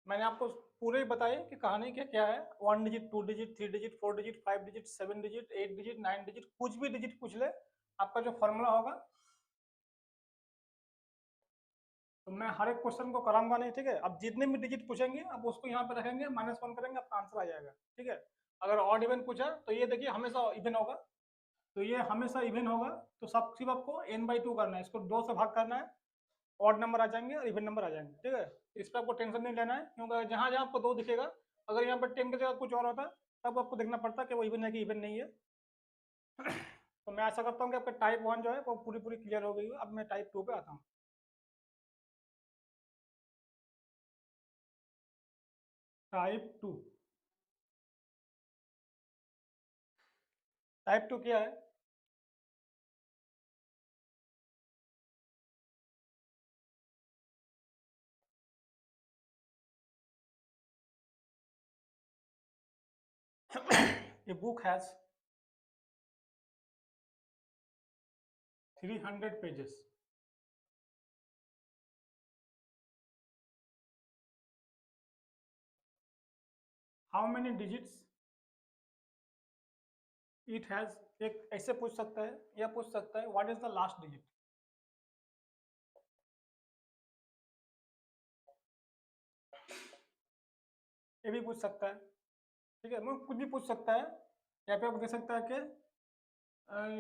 मैंने आपको पूरे ही बताई कि कहानी क्या क्या है, 1 digit, 2 digit, 3 digit, 4 digit, 5 digit, 7 digit, 8 digit, 9 digit, कुछ भी डिजिट पूछ ले, आपका जो फॉर्मूला होगा, तो मैं हर एक क्वेश्चन को कराऊंगा नहीं। ठीक है, अब जितने भी डिजिट पूछेंगे आप उसको यहाँ पे रखेंगे, -1 करेंगे, आपका आंसर आ जाएगा। ठीक है, अगर ऑड इवन पूछा तो ये देखिए हमेशा इवन होगा, तो ये हमेशा इवन होगा, तो सब सिर्फ आपको n/2 करना है, इसको 2 से भाग करना है, ऑड नंबर आ जाएंगे और इवन नंबर आ जाएंगे। ठीक है, इस पर आपको टेंशन नहीं लेना है, क्योंकि जहाँ जहाँ आपको 2 दिखेगा, अगर यहाँ पर 10 की जगह कुछ और होता तब आपको देखना पड़ता कि वो इवन है कि इवन नहीं है। तो मैं आशा करता हूँ कि आपका टाइप 1 जो है वो पूरी पूरी क्लियर हो गई है। अब मैं टाइप 2 पे आता हूँ। टाइप 2, टाइप 2 क्या है? A book has 300 pages. How many digits it has? एक ऐसे पूछ सकता है, या पूछ सकता है what is the last digit. ये भी पूछ सकता है। ठीक है, मैं कुछ भी पूछ सकता है। यहाँ पे आपको दे सकता है कि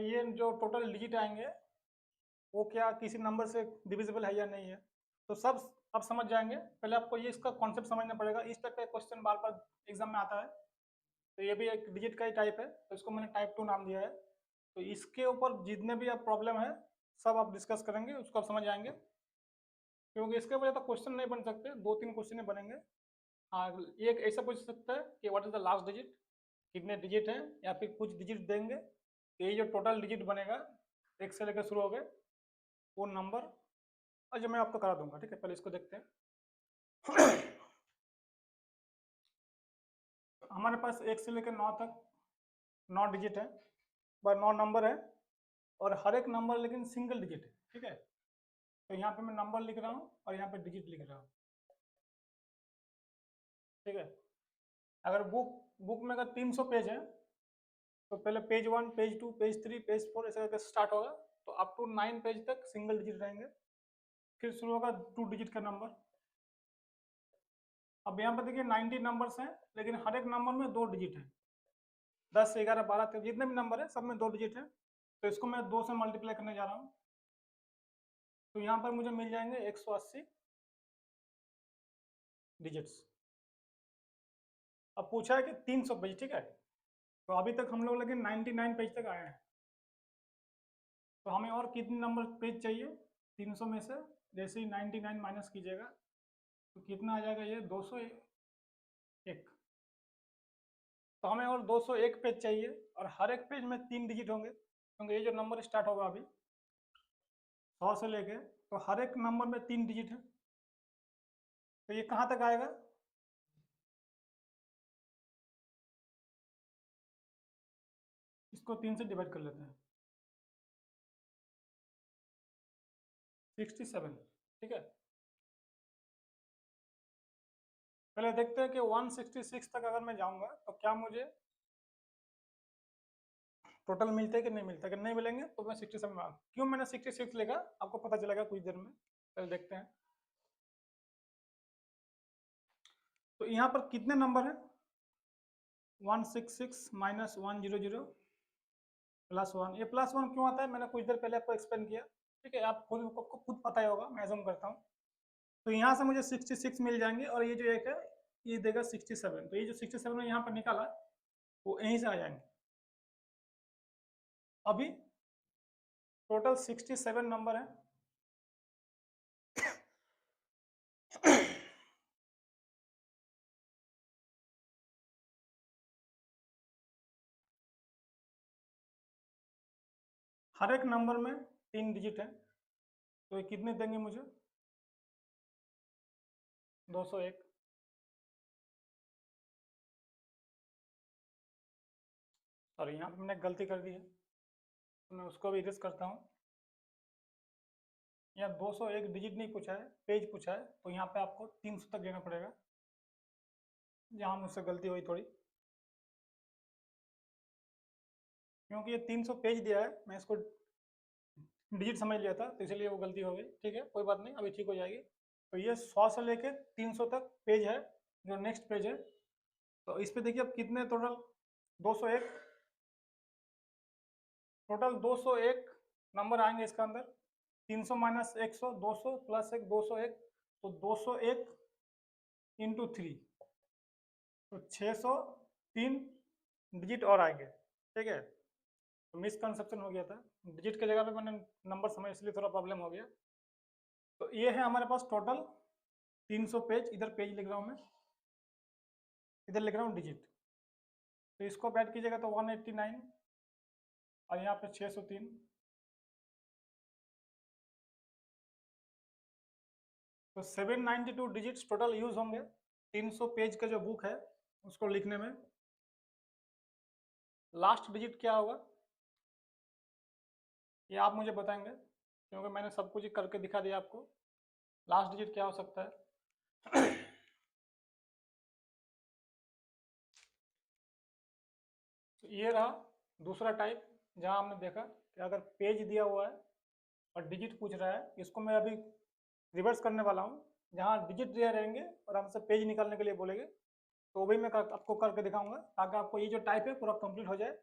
ये जो टोटल डिजिट आएंगे वो क्या किसी नंबर से डिविजिबल है या नहीं है, तो सब आप समझ जाएंगे। पहले आपको ये इसका कॉन्सेप्ट समझना पड़ेगा, इस टाइप का क्वेश्चन बार बार एग्जाम में आता है। तो ये भी एक डिजिट का ही टाइप है, तो इसको मैंने टाइप 2 नाम दिया है। तो इसके ऊपर जितने भी आप प्रॉब्लम है सब आप डिस्कस करेंगे, उसको आप समझ जाएंगे, क्योंकि इसके वजह तो क्वेश्चन नहीं बन सकते, 2-3 क्वेश्चन ही बनेंगे। हाँ, एक ऐसा पूछ सकता है कि what is the last digit, कितने डिजिट हैं, या फिर कुछ डिजिट देंगे, ये जो टोटल डिजिट बनेगा एक से लेकर शुरू हो गए वो नंबर, और जो मैं आपको करा दूंगा। ठीक है, पहले इसको देखते हैं। हमारे पास 1 से लेकर 9 तक 9 डिजिट है, 9 नंबर है, और हर एक नंबर लेकिन सिंगल डिजिट है। ठीक है, तो यहाँ पे मैं नंबर लिख रहा हूँ और यहाँ पे डिजिट लिख रहा हूँ। ठीक है, अगर बुक बुक में अगर 300 पेज है, तो पहले पेज 1, पेज 2, पेज 3, पेज 4 ऐसे करके स्टार्ट होगा, तो अप टू 9 पेज तक सिंगल डिजिट रहेंगे, फिर शुरू होगा 2 डिजिट का नंबर। अब यहाँ पर देखिए 90 नंबर्स हैं, लेकिन हर एक नंबर में 2 डिजिट है, 10, 11, 12, 13 जितने भी नंबर है सब में 2 डिजिट है, तो इसको मैं 2 से मल्टीप्लाई करने जा रहा हूँ, तो यहाँ पर मुझे मिल जाएंगे 180 डिजिट्स। अब पूछा है कि 300 पेज। ठीक है, तो अभी तक हम लोग लगे 99 पेज तक आए हैं। तो हमें और कितने नंबर पेज चाहिए 300 में से? जैसे ही 99 माइनस कीजिएगा तो कितना आ जाएगा ये 201। तो हमें और 201 पेज चाहिए और हर एक पेज में 3 डिजिट होंगे, क्योंकि ये जो नंबर स्टार्ट होगा अभी 100 से लेके, तो हर एक नंबर में 3 डिजिट है। तो ये कहाँ तक आएगा? इसको 3 से डिवाइड कर लेते हैं, 67। ठीक है, पहले देखते हैं कि 166 तक अगर मैं जाऊंगा तो क्या मुझे टोटल मिलते हैं कि नहीं मिलता। अगर नहीं मिलेंगे तो मैं 67 में क्यों मैंने 66 लिखा आपको पता चलेगा कुछ देर में। पहले देखते हैं। तो यहाँ पर कितने नंबर हैं? 166 माइनस 100 प्लस 1। ये प्लस 1 क्यों आता है मैंने कुछ देर पहले आपको एक्सप्लेन किया। ठीक है, आप खुद आपको खुद पता ही होगा, मैं एज्यूम करता हूँ। तो यहाँ से मुझे 66 मिल जाएंगे और ये जो एक है ये देगा 67। तो ये जो 67 में यहाँ पर निकाला वो यहीं से आ जाएंगे। अभी टोटल 67 नंबर है। हर एक नंबर में 3 डिजिट है, तो ये कितने देंगे मुझे? 201। और यहाँ पे मैंने गलती कर दी है तो मैं उसको भी इरेज करता हूँ। यहाँ 201 डिजिट नहीं पूछा है, पेज पूछा है, तो यहाँ पे आपको 300 तक लेना पड़ेगा, जहाँ मुझसे गलती हुई थोड़ी, क्योंकि ये 300 पेज दिया है, मैं इसको डिजिट समझ लिया था तो इसलिए वो गलती हो गई। ठीक है, कोई बात नहीं, अभी ठीक हो जाएगी। तो ये 100 से लेके 300 तक पेज है, जो नेक्स्ट पेज है। तो इस पे देखिए अब कितने टोटल 201, टोटल 201 नंबर आएंगे इसका अंदर। 300 माइनस 100 200 प्लस 1 201, तो 201 इंटू 3, तो 603 डिजिट और आएंगे। ठीक है, तो मिसकंसेप्शन हो गया था, डिजिट के जगह पे मैंने नंबर समझ, इसलिए थोड़ा प्रॉब्लम हो गया। तो ये है हमारे पास टोटल 300 पेज। इधर पेज लिख रहा हूँ मैं, इधर लिख रहा हूँ डिजिट। तो इसको ऐड कीजिएगा तो 189 और यहाँ पे 603। तो 792 डिजिट्स टोटल यूज होंगे 300 पेज का जो बुक है उसको लिखने में। लास्ट डिजिट क्या होगा ये आप मुझे बताएंगे, क्योंकि मैंने सब कुछ करके दिखा दिया आपको। लास्ट डिजिट क्या हो सकता है? तो ये रहा दूसरा टाइप, जहां हमने देखा कि अगर पेज दिया हुआ है और डिजिट पूछ रहा है, इसको मैं अभी रिवर्स करने वाला हूँ। जहाँ डिजिट दिए रहेंगे और हमसे पेज निकालने के लिए बोलेंगे, तो वही मैं आपको करके दिखाऊंगा, ताकि आपको ये जो टाइप है पूरा कंप्लीट हो जाए।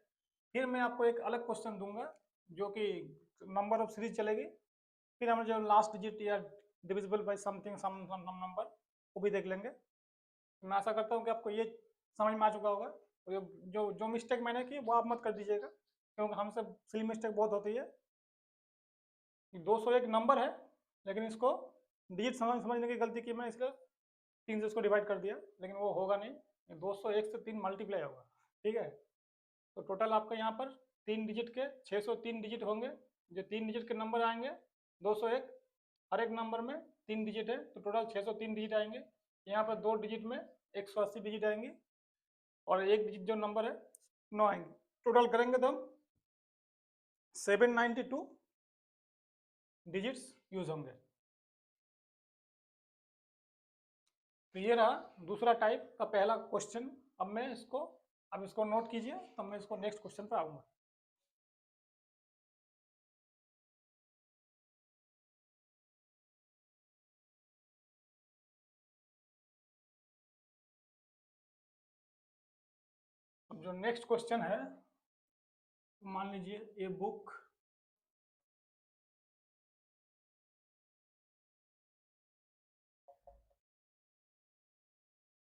फिर मैं आपको एक अलग क्वेश्चन दूंगा जो कि नंबर ऑफ सीरीज चलेगी, फिर हम जो लास्ट डिजिट या divisible by something some number वो भी देख लेंगे। मैं आशा करता हूँ कि आपको ये समझ में आ चुका होगा। तो जो जो मिस्टेक मैंने की वो आप मत कर दीजिएगा, क्योंकि हमसे सिली मिस्टेक बहुत होती है। 201 नंबर है, लेकिन इसको डिजिट समझने की गलती की मैं, इसलिए 3 से इसको डिवाइड कर दिया, लेकिन वो होगा नहीं। 201 से 3 मल्टीप्लाई होगा। ठीक है, तो टोटल आपका यहाँ पर 3 डिजिट के 603 डिजिट होंगे। जो 3 डिजिट के नंबर आएंगे 201, हर एक नंबर में 3 डिजिट है, तो टोटल 603 डिजिट आएंगे। यहाँ पर 2 डिजिट में 180 डिजिट आएंगी और एक डिजिट जो नंबर है 9 आएंगे। टोटल करेंगे तो हम 792 डिजिट्स यूज होंगे। तो ये रहा दूसरा टाइप का पहला क्वेश्चन। अब इसको नोट कीजिए, तब मैं इसको नेक्स्ट क्वेश्चन पर आऊंगा। अब जो नेक्स्ट क्वेश्चन है, मान लीजिए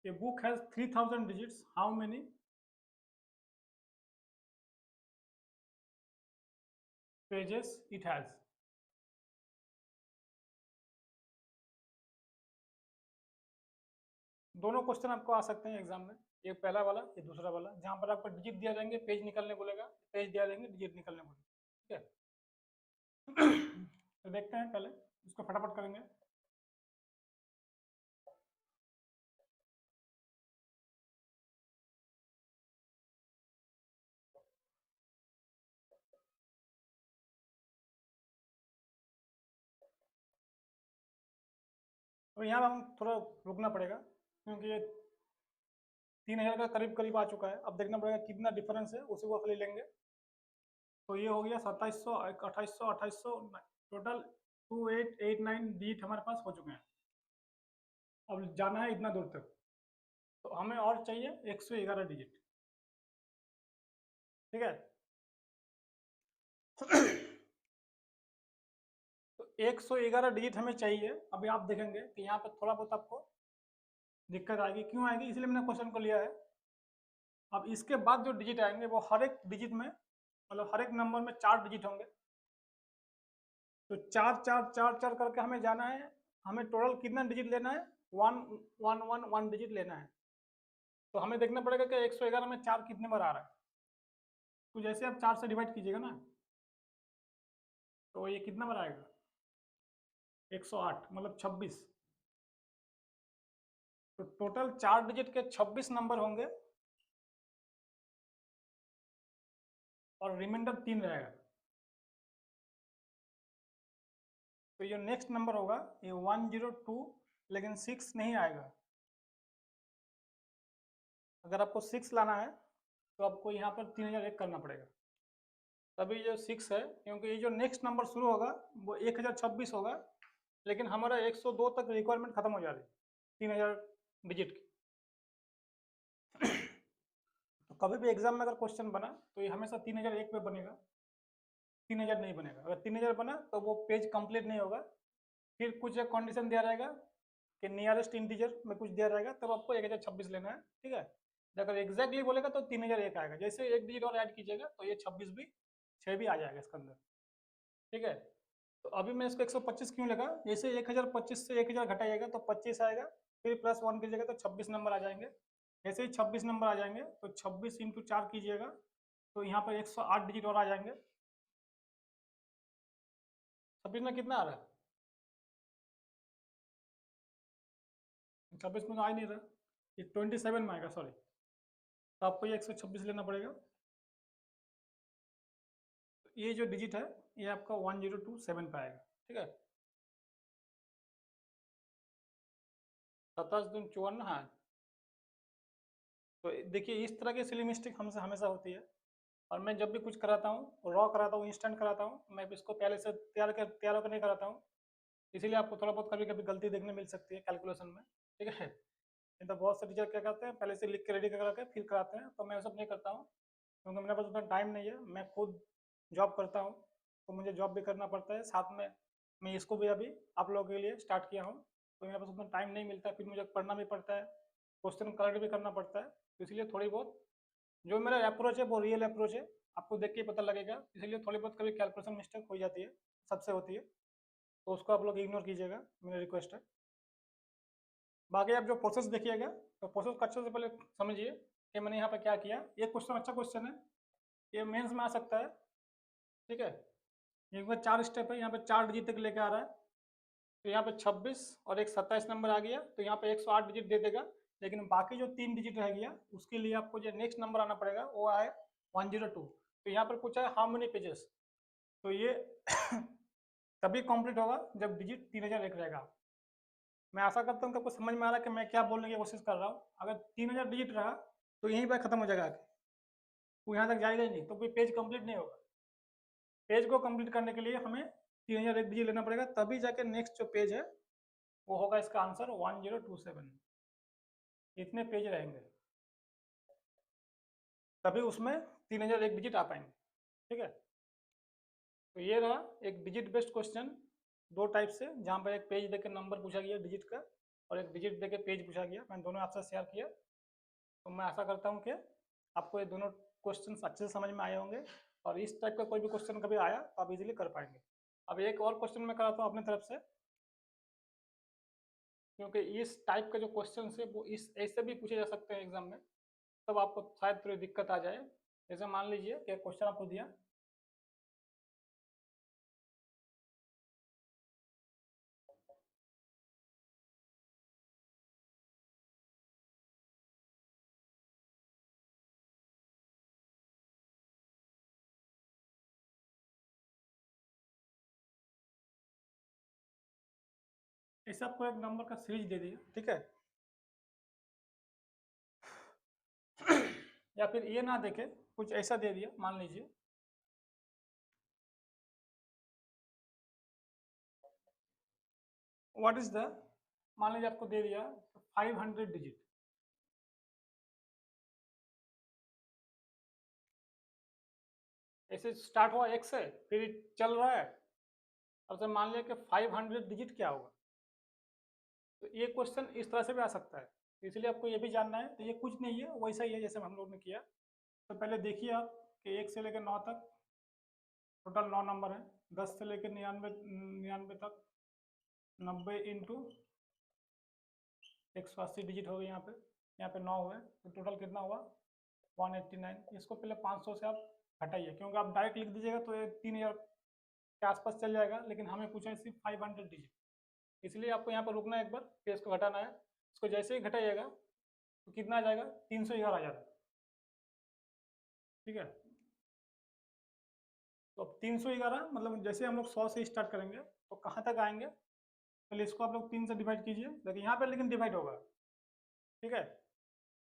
a book has 3000 digits, how many pages it has. दोनों क्वेश्चन आपको आ सकते हैं एग्जाम में, ये पहला वाला ये दूसरा वाला, जहाँ पर आपको डिजिट दिया जाएंगे पेज निकलने बोलेगा, पेज दिया जाएंगे डिजिट निकलने बोलेगा। ठीक है। तो देखते हैं पहले इसको फटाफट करेंगे। तो यहाँ हम थोड़ा रुकना पड़ेगा क्योंकि ये 3000 का करीब करीब आ चुका है। अब देखना पड़ेगा कितना डिफरेंस है, उसी को खाली लेंगे। तो ये हो गया 2700, 2800, 2800, टोटल 2889 डिजिट हमारे पास हो चुके हैं। अब जाना है इतना दूर तक, तो हमें और चाहिए 111 डिजिट। ठीक है। तो 111 डिजिट हमें चाहिए। अभी आप देखेंगे कि यहाँ पर थोड़ा बहुत आपको दिक्कत आएगी। क्यों आएगी? इसलिए मैंने क्वेश्चन को लिया है। अब इसके बाद जो डिजिट आएंगे वो हर एक डिजिट में, मतलब हर एक नंबर में 4 डिजिट होंगे। तो 4 4 4 4 करके हमें जाना है। हमें टोटल कितना डिजिट लेना है? 1 डिजिट लेना है। तो हमें देखना पड़ेगा कि 111 में 4 कितने बार आ रहा है। तो जैसे आप 4 से डिवाइड कीजिएगा ना, तो ये कितना बार आएगा? 108 मतलब 26। तो टोटल 4 डिजिट के 26 नंबर होंगे और रिमाइंडर 3 रहेगा। तो ये नेक्स्ट नंबर होगा ये 102, लेकिन 6 नहीं आएगा। अगर आपको 6 लाना है तो आपको यहाँ पर 3001 करना पड़ेगा, तभी जो 6 है। क्योंकि ये जो नेक्स्ट नंबर शुरू होगा वो 1026 होगा, लेकिन हमारा 102 तक रिक्वायरमेंट खत्म हो जा रही है 3000 डिजिट की। तो कभी भी एग्जाम में अगर क्वेश्चन बना तो ये हमेशा 3001 पे बनेगा, 3000 नहीं बनेगा। अगर 3000 बना तो वो पेज कंप्लीट नहीं होगा। फिर कुछ एक कंडीशन दिया रहेगा कि नियरेस्ट इंटीजर में कुछ दिया रहेगा, तब आपको 1026 लेना है। ठीक है। अगर एग्जैक्टली बोलेगा तो 3001 आएगा। जैसे एक डिजिट और ऐड कीजिएगा तो ये 26 भी 6 भी आ जाएगा इसके अंदर। ठीक है। तो अभी मैं इसको 125 क्यों लगा? जैसे 1025 से 1000 घटाइएगा तो 25 आएगा, फिर +1 कीजिएगा तो 26 नंबर आ जाएंगे। जैसे ही 26 नंबर आ जाएंगे तो 26 इंटू 4 कीजिएगा तो यहाँ पर 108 डिजिट और आ जाएंगे। 26 में कितना आ रहा है? 26 में तो आ ही नहीं रहा, ये 27 में आएगा, सॉरी। तो आपको ये 126 लेना पड़ेगा। तो ये जो डिजिट है ये आपका 1027 पे आएगा। ठीक है। 27 दूनी 54, हाँ। तो देखिए इस तरह की सिली मिस्टेक हमसे हमेशा होती है। और मैं जब भी कुछ कराता हूँ, रॉ कराता हूँ, इंस्टेंट कराता हूँ, मैं इसको पहले से तैयार होकर नहीं कराता हूँ। इसीलिए आपको थोड़ा बहुत कभी कभी गलती देखने मिल सकती है कैलकुलेशन में। ठीक है। नहीं तो बहुत से टीचर क्या करते हैं, पहले से लिख के रेडी करा के फिर कराते हैं। तो मैं वो सब नहीं करता हूँ, क्योंकि मेरे पास उतना टाइम नहीं है। मैं खुद जॉब करता हूँ, तो मुझे जॉब भी करना पड़ता है साथ में। मैं इसको भी अभी आप लोगों के लिए स्टार्ट किया हूँ, तो मेरे पास उतना टाइम नहीं मिलता। फिर मुझे पढ़ना भी पड़ता है, क्वेश्चन करेक्ट भी करना पड़ता है। तो इसलिए थोड़ी बहुत जो मेरा अप्रोच है वो रियल अप्रोच है, आपको देख के पता लगेगा। इसलिए थोड़ी बहुत कभी कैलकुलेशन मिस्टेक हो जाती है, सबसे होती है, तो उसको आप लोग इग्नोर कीजिएगा, मेरा रिक्वेस्ट है। बाकी आप जो प्रोसेस देखिएगा तो प्रोसेस को अच्छे से पहले समझिए कि मैंने यहाँ पर क्या किया। ये क्वेश्चन अच्छा क्वेश्चन है, ये मेंस में आ सकता है। ठीक है। ये 4 स्टेप है, यहाँ पे 4 डिजिट तक लेके आ रहा है। तो यहाँ पे 26 और एक 27 नंबर आ गया, तो यहाँ पे 108 डिजिट दे देगा। लेकिन बाकी जो 3 डिजिट रह गया उसके लिए आपको जो नेक्स्ट नंबर आना पड़ेगा वो है 102। तो यहाँ पर पूछा है हाउ मेनी पेजेस, तो ये तभी कंप्लीट होगा जब डिजिट 3001 रहेगा। मैं आशा करता हूँ कि आपको समझ में आ रहा है कि मैं क्या बोलने की कोशिश कर रहा हूँ। अगर 3000 डिजिट रहा तो यहीं पर खत्म हो जाएगा, वो यहाँ तक जाएगा ही नहीं, तो कोई पेज कंप्लीट नहीं होगा। पेज को कंप्लीट करने के लिए हमें 3001 डिजिट लेना पड़ेगा, तभी जाके नेक्स्ट जो पेज है वो होगा इसका आंसर 1027। इतने पेज रहेंगे तभी उसमें 3001 डिजिट आ पाएंगे। ठीक है। तो ये रहा एक डिजिट बेस्ड क्वेश्चन, 2 टाइप से, जहाँ पर एक पेज देकर नंबर पूछा गया डिजिट का और एक डिजिट देकर पेज पूछा गया। मैंने दोनों आपसे शेयर किया। तो मैं आशा करता हूँ कि आपको ये दोनों क्वेश्चन अच्छे से समझ में आए होंगे। और इस टाइप का कोई भी क्वेश्चन कभी आया तो आप इजीली कर पाएंगे। अब एक और क्वेश्चन मैं कराता हूँ अपनी तरफ से, क्योंकि इस टाइप के जो क्वेश्चन है वो इस ऐसे भी पूछे जा सकते हैं एग्जाम में, तब आपको शायद थोड़ी दिक्कत आ जाए। जैसे मान लीजिए कि क्वेश्चन आपको दिया, ऐसे आपको एक नंबर का सीरीज दे दिया, ठीक है, या फिर ये ना देखे कुछ ऐसा दे दिया, मान लीजिए व्हाट इज द, मान लीजिए आपको दे दिया 500 डिजिट, ऐसे स्टार्ट हुआ एक से, फिर चल रहा है, अब से मान लिया कि 500 डिजिट क्या होगा। तो ये क्वेश्चन इस तरह से भी आ सकता है, तो इसलिए आपको ये भी जानना है। तो ये कुछ नहीं है, वैसा ही है जैसे हम लोग ने किया। तो पहले देखिए आप कि 1 से लेकर 9 तक टोटल 9 नंबर है, 10 से लेकर 99 तक 90 इंटू 180 डिजिट हो गए, यहाँ पे 9 हुए, तो टोटल कितना हुआ 189। इसको पहले 500 से आप हटाइए, क्योंकि आप डायरेक्ट लिख दीजिएगा तो ये 3000 के आसपास चल जाएगा, लेकिन हमें पूछा है सिर्फ 500 डिजिट, इसलिए आपको यहाँ पर रुकना है एक बार, फिर इसको घटाना है। इसको जैसे ही घटाइएगा तो कितना आ जाएगा, 311 आ जाएगा, ठीक है। तो अब 311 मतलब जैसे हम लोग 100 से स्टार्ट करेंगे तो कहाँ तक आएंगे, पहले इसको आप लोग 3 से डिवाइड कीजिए, लेकिन यहाँ पर लेकिन डिवाइड होगा, ठीक है।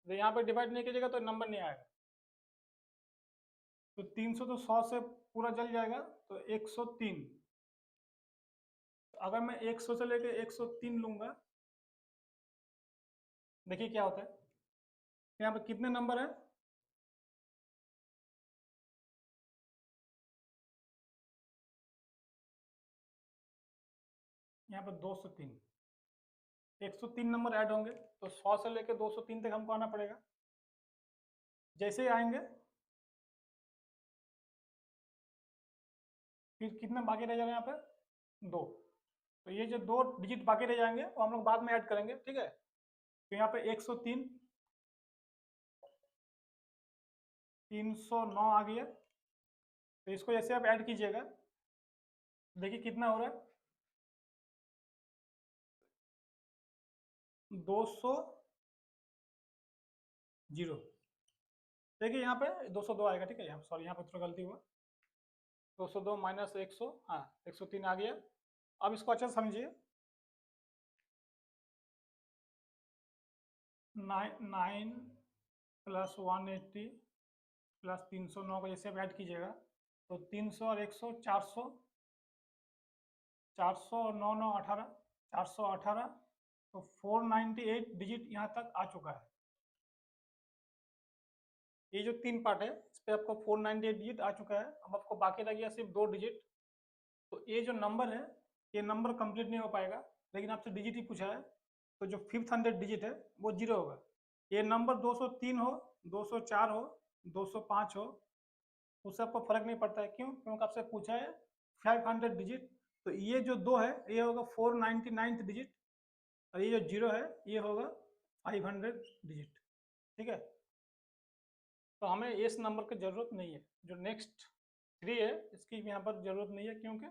तो यहाँ पर डिवाइड नहीं कीजिएगा तो नंबर नहीं आएगा। तो 300 तो 100 से पूरा जल जाएगा, तो 103। अगर मैं 100 से लेके 103 लूंगा, देखिए क्या होता है, यहाँ पे कितने नंबर है, यहाँ पे 203, 103 नंबर ऐड होंगे, तो 100 से लेके 203 तक हमको आना पड़ेगा। जैसे ही आएंगे फिर कितने बाकी रह जा रहे हैं यहाँ पे, 2। तो ये जो 2 डिजिट बाकी रह जाएंगे वो हम लोग बाद में ऐड करेंगे, ठीक है। तो यहाँ पे 103, 309 आ गया, तो इसको जैसे आप ऐड कीजिएगा, देखिए कितना हो रहा है, 200 जीरो। देखिए यहाँ पे 202 आएगा, ठीक है, यहाँ सॉरी यहाँ पे थोड़ा गलती हुआ, 202 माइनस 100, हाँ 103 आ गया। अब इसको अच्छा समझिए, 9 प्लस 180 प्लस 309 को जैसे आप ऐड कीजिएगा तो 300 और 100 400, 400 और 9 9 18, 418, तो 498 डिजिट यहाँ तक आ चुका है। ये जो 3 पार्ट है इस पर आपको 498 डिजिट आ चुका है। अब आपको बाकी रह गया सिर्फ 2 डिजिट। तो ये जो नंबर है ये नंबर कंप्लीट नहीं हो पाएगा, लेकिन आपसे डिजिट ही पूछा है, तो जो 500 डिजिट है वो 0 होगा। ये नंबर 203 हो, 204 हो, 205 हो, उससे आपको फर्क नहीं पड़ता है। क्यों? क्योंकि आपसे पूछा है 500 डिजिट। तो ये जो 2 है ये होगा 499 डिजिट, और ये जो 0 है ये होगा 500 डिजिट, ठीक है। तो हमें इस नंबर की ज़रूरत नहीं है, जो नेक्स्ट 3 है इसकी यहाँ पर ज़रूरत नहीं है, क्योंकि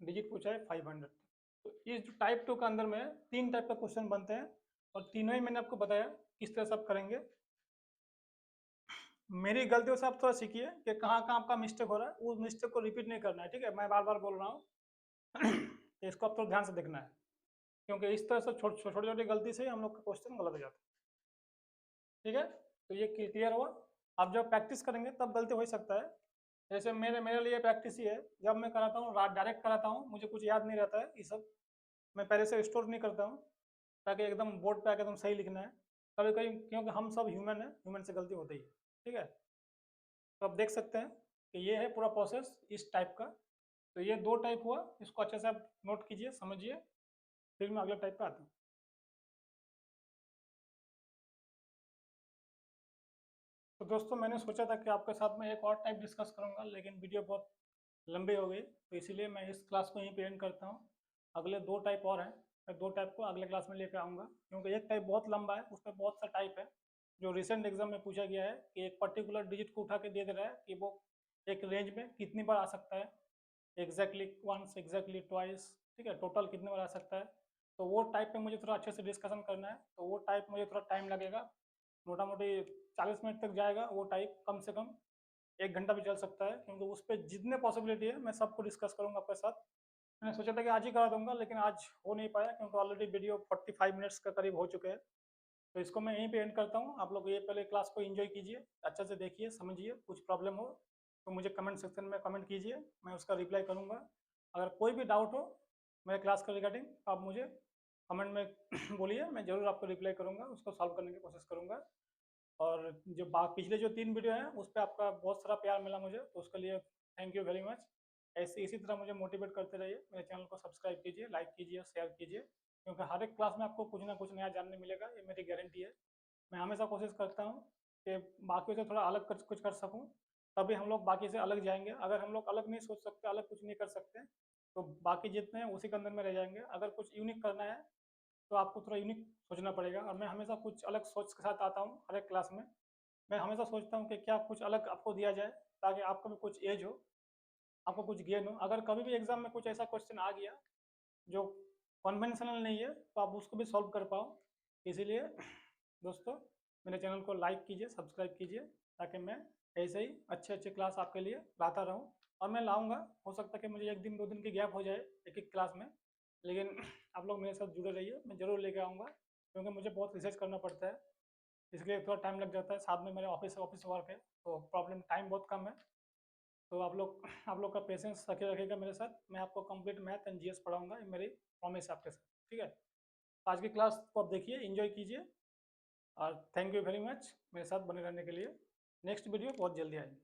डिजिट पूछा है 500। तो इस जो टाइप 2 के अंदर में 3 टाइप का क्वेश्चन बनते हैं, और तीनों ही मैंने आपको बताया किस तरह से आप करेंगे। मेरी गलतियों से आप थोड़ा सीखिए कि कहाँ कहाँ आपका मिस्टेक हो रहा है, उस मिस्टेक को रिपीट नहीं करना है, ठीक है। मैं बार बार बोल रहा हूँ तो इसको आप थोड़ा ध्यान से देखना है, क्योंकि इस तरह से छोटी छोटी गलती से ही हम लोग का क्वेश्चन गलत हो जाता है, ठीक है। तो ये क्लियर हुआ। आप जब प्रैक्टिस करेंगे तब गलती हो ही सकता है। जैसे मेरे लिए प्रैक्टिस ही है, जब मैं कराता हूँ डायरेक्ट कराता हूँ, मुझे कुछ याद नहीं रहता है, ये सब मैं पहले से स्टोर नहीं करता हूँ, ताकि एकदम बोर्ड पे आके एकदम सही लिखना है। कभी कभी क्योंकि हम सब ह्यूमन है, ह्यूमन से गलती होती है, ठीक है। तो आप देख सकते हैं कि ये है पूरा प्रोसेस इस टाइप का। तो ये 2 टाइप हुआ, इसको अच्छे से आप नोट कीजिए, समझिए, फिर मैं अगले टाइप पे आता हूँ। तो दोस्तों मैंने सोचा था कि आपके साथ में एक और टाइप डिस्कस करूंगा, लेकिन वीडियो बहुत लंबी हो गई, तो इसीलिए मैं इस क्लास को यहीं पे एंड करता हूँ। अगले 2 टाइप और हैं, मैं 2 टाइप को अगले क्लास में लेकर आऊँगा, क्योंकि एक टाइप बहुत लंबा है, उसमें बहुत सा टाइप है। जो रिसेंट एग्जाम में पूछा गया है कि एक पर्टिकुलर डिजिट को उठा के दे रहा है कि वो एक रेंज में कितनी बार आ सकता है, एग्जैक्टली वंस, एग्जैक्टली ट्वाइस, ठीक है, टोटल कितने बार आ सकता है। तो वो टाइप पे मुझे थोड़ा अच्छे से डिस्कशन करना है, तो वो टाइप मुझे थोड़ा टाइम लगेगा, मोटा मोटी 40 मिनट तक जाएगा वो टाइप, कम से कम 1 घंटा भी चल सकता है, क्योंकि उस पर जितने पॉसिबिलिटी है मैं सबको डिस्कस करूंगा आपके साथ। मैंने सोचा था कि आज ही करा दूंगा, लेकिन आज हो नहीं पाया क्योंकि ऑलरेडी वीडियो 45 मिनट्स का करीब हो चुके हैं। तो इसको मैं यहीं पे एंड करता हूँ। आप लोग ये पहले क्लास को एंजॉय कीजिए, अच्छे से देखिए, समझिए। कुछ प्रॉब्लम हो तो मुझे कमेंट सेक्शन में कमेंट कीजिए, मैं उसका रिप्लाई करूँगा। अगर कोई भी डाउट हो मेरे क्लास के रिगार्डिंग, आप मुझे कमेंट में बोलिए, मैं ज़रूर आपको रिप्लाई करूँगा, उसको सॉल्व करने की कोशिश करूँगा। और जो पिछले जो 3 वीडियो हैं उस पर आपका बहुत सारा प्यार मिला मुझे, तो उसके लिए थैंक यू वेरी मच। ऐसे इसी तरह मुझे मोटिवेट करते रहिए, मेरे चैनल को सब्सक्राइब कीजिए, लाइक कीजिए, शेयर कीजिए, क्योंकि हर एक क्लास में आपको कुछ ना कुछ नया जानने मिलेगा, ये मेरी गारंटी है। मैं हमेशा कोशिश करता हूँ कि बाकियों से थोड़ा अलग कुछ कर सकूँ, तभी हम लोग बाकी से अलग जाएंगे। अगर हम लोग अलग नहीं सोच सकते, अलग कुछ नहीं कर सकते, तो बाकी जितने हैं उसी के अंदर में रह जाएंगे। अगर कुछ यूनिक करना है तो आपको थोड़ा यूनिक सोचना पड़ेगा, और मैं हमेशा कुछ अलग सोच के साथ आता हूँ हर एक क्लास में। मैं हमेशा सोचता हूँ कि क्या कुछ अलग आपको दिया जाए, ताकि आपको भी कुछ एज हो, आपको कुछ गेन हो। अगर कभी भी एग्जाम में कुछ ऐसा क्वेश्चन आ गया जो कन्वेंशनल नहीं है, तो आप उसको भी सॉल्व कर पाओ। इसीलिए दोस्तों, मेरे चैनल को लाइक कीजिए, सब्सक्राइब कीजिए, ताकि मैं ऐसे ही अच्छे अच्छे क्लास आपके लिए लाता रहूँ। और मैं लाऊंगा, हो सकता है कि मुझे 1 दिन 2 दिन की गैप हो जाए एक एक क्लास में, लेकिन आप लोग मेरे साथ जुड़े रहिए, मैं ज़रूर लेके आऊँगा, क्योंकि मुझे बहुत रिसर्च करना पड़ता है, इसलिए थोड़ा टाइम लग जाता है। साथ में मेरे ऑफिस वर्क है, तो प्रॉब्लम टाइम बहुत कम है। तो आप लोग का पेशेंस रखे रखेगा मेरे साथ, मैं आपको कंप्लीट मैथ एंड जीएस पढ़ाऊंगा, ये मेरी प्रॉमिस है आपके साथ, ठीक है। आज की क्लास को आप देखिए, एंजॉय कीजिए, और थैंक यू वेरी मच मेरे साथ बने रहने के लिए। नेक्स्ट वीडियो बहुत जल्दी आएगी।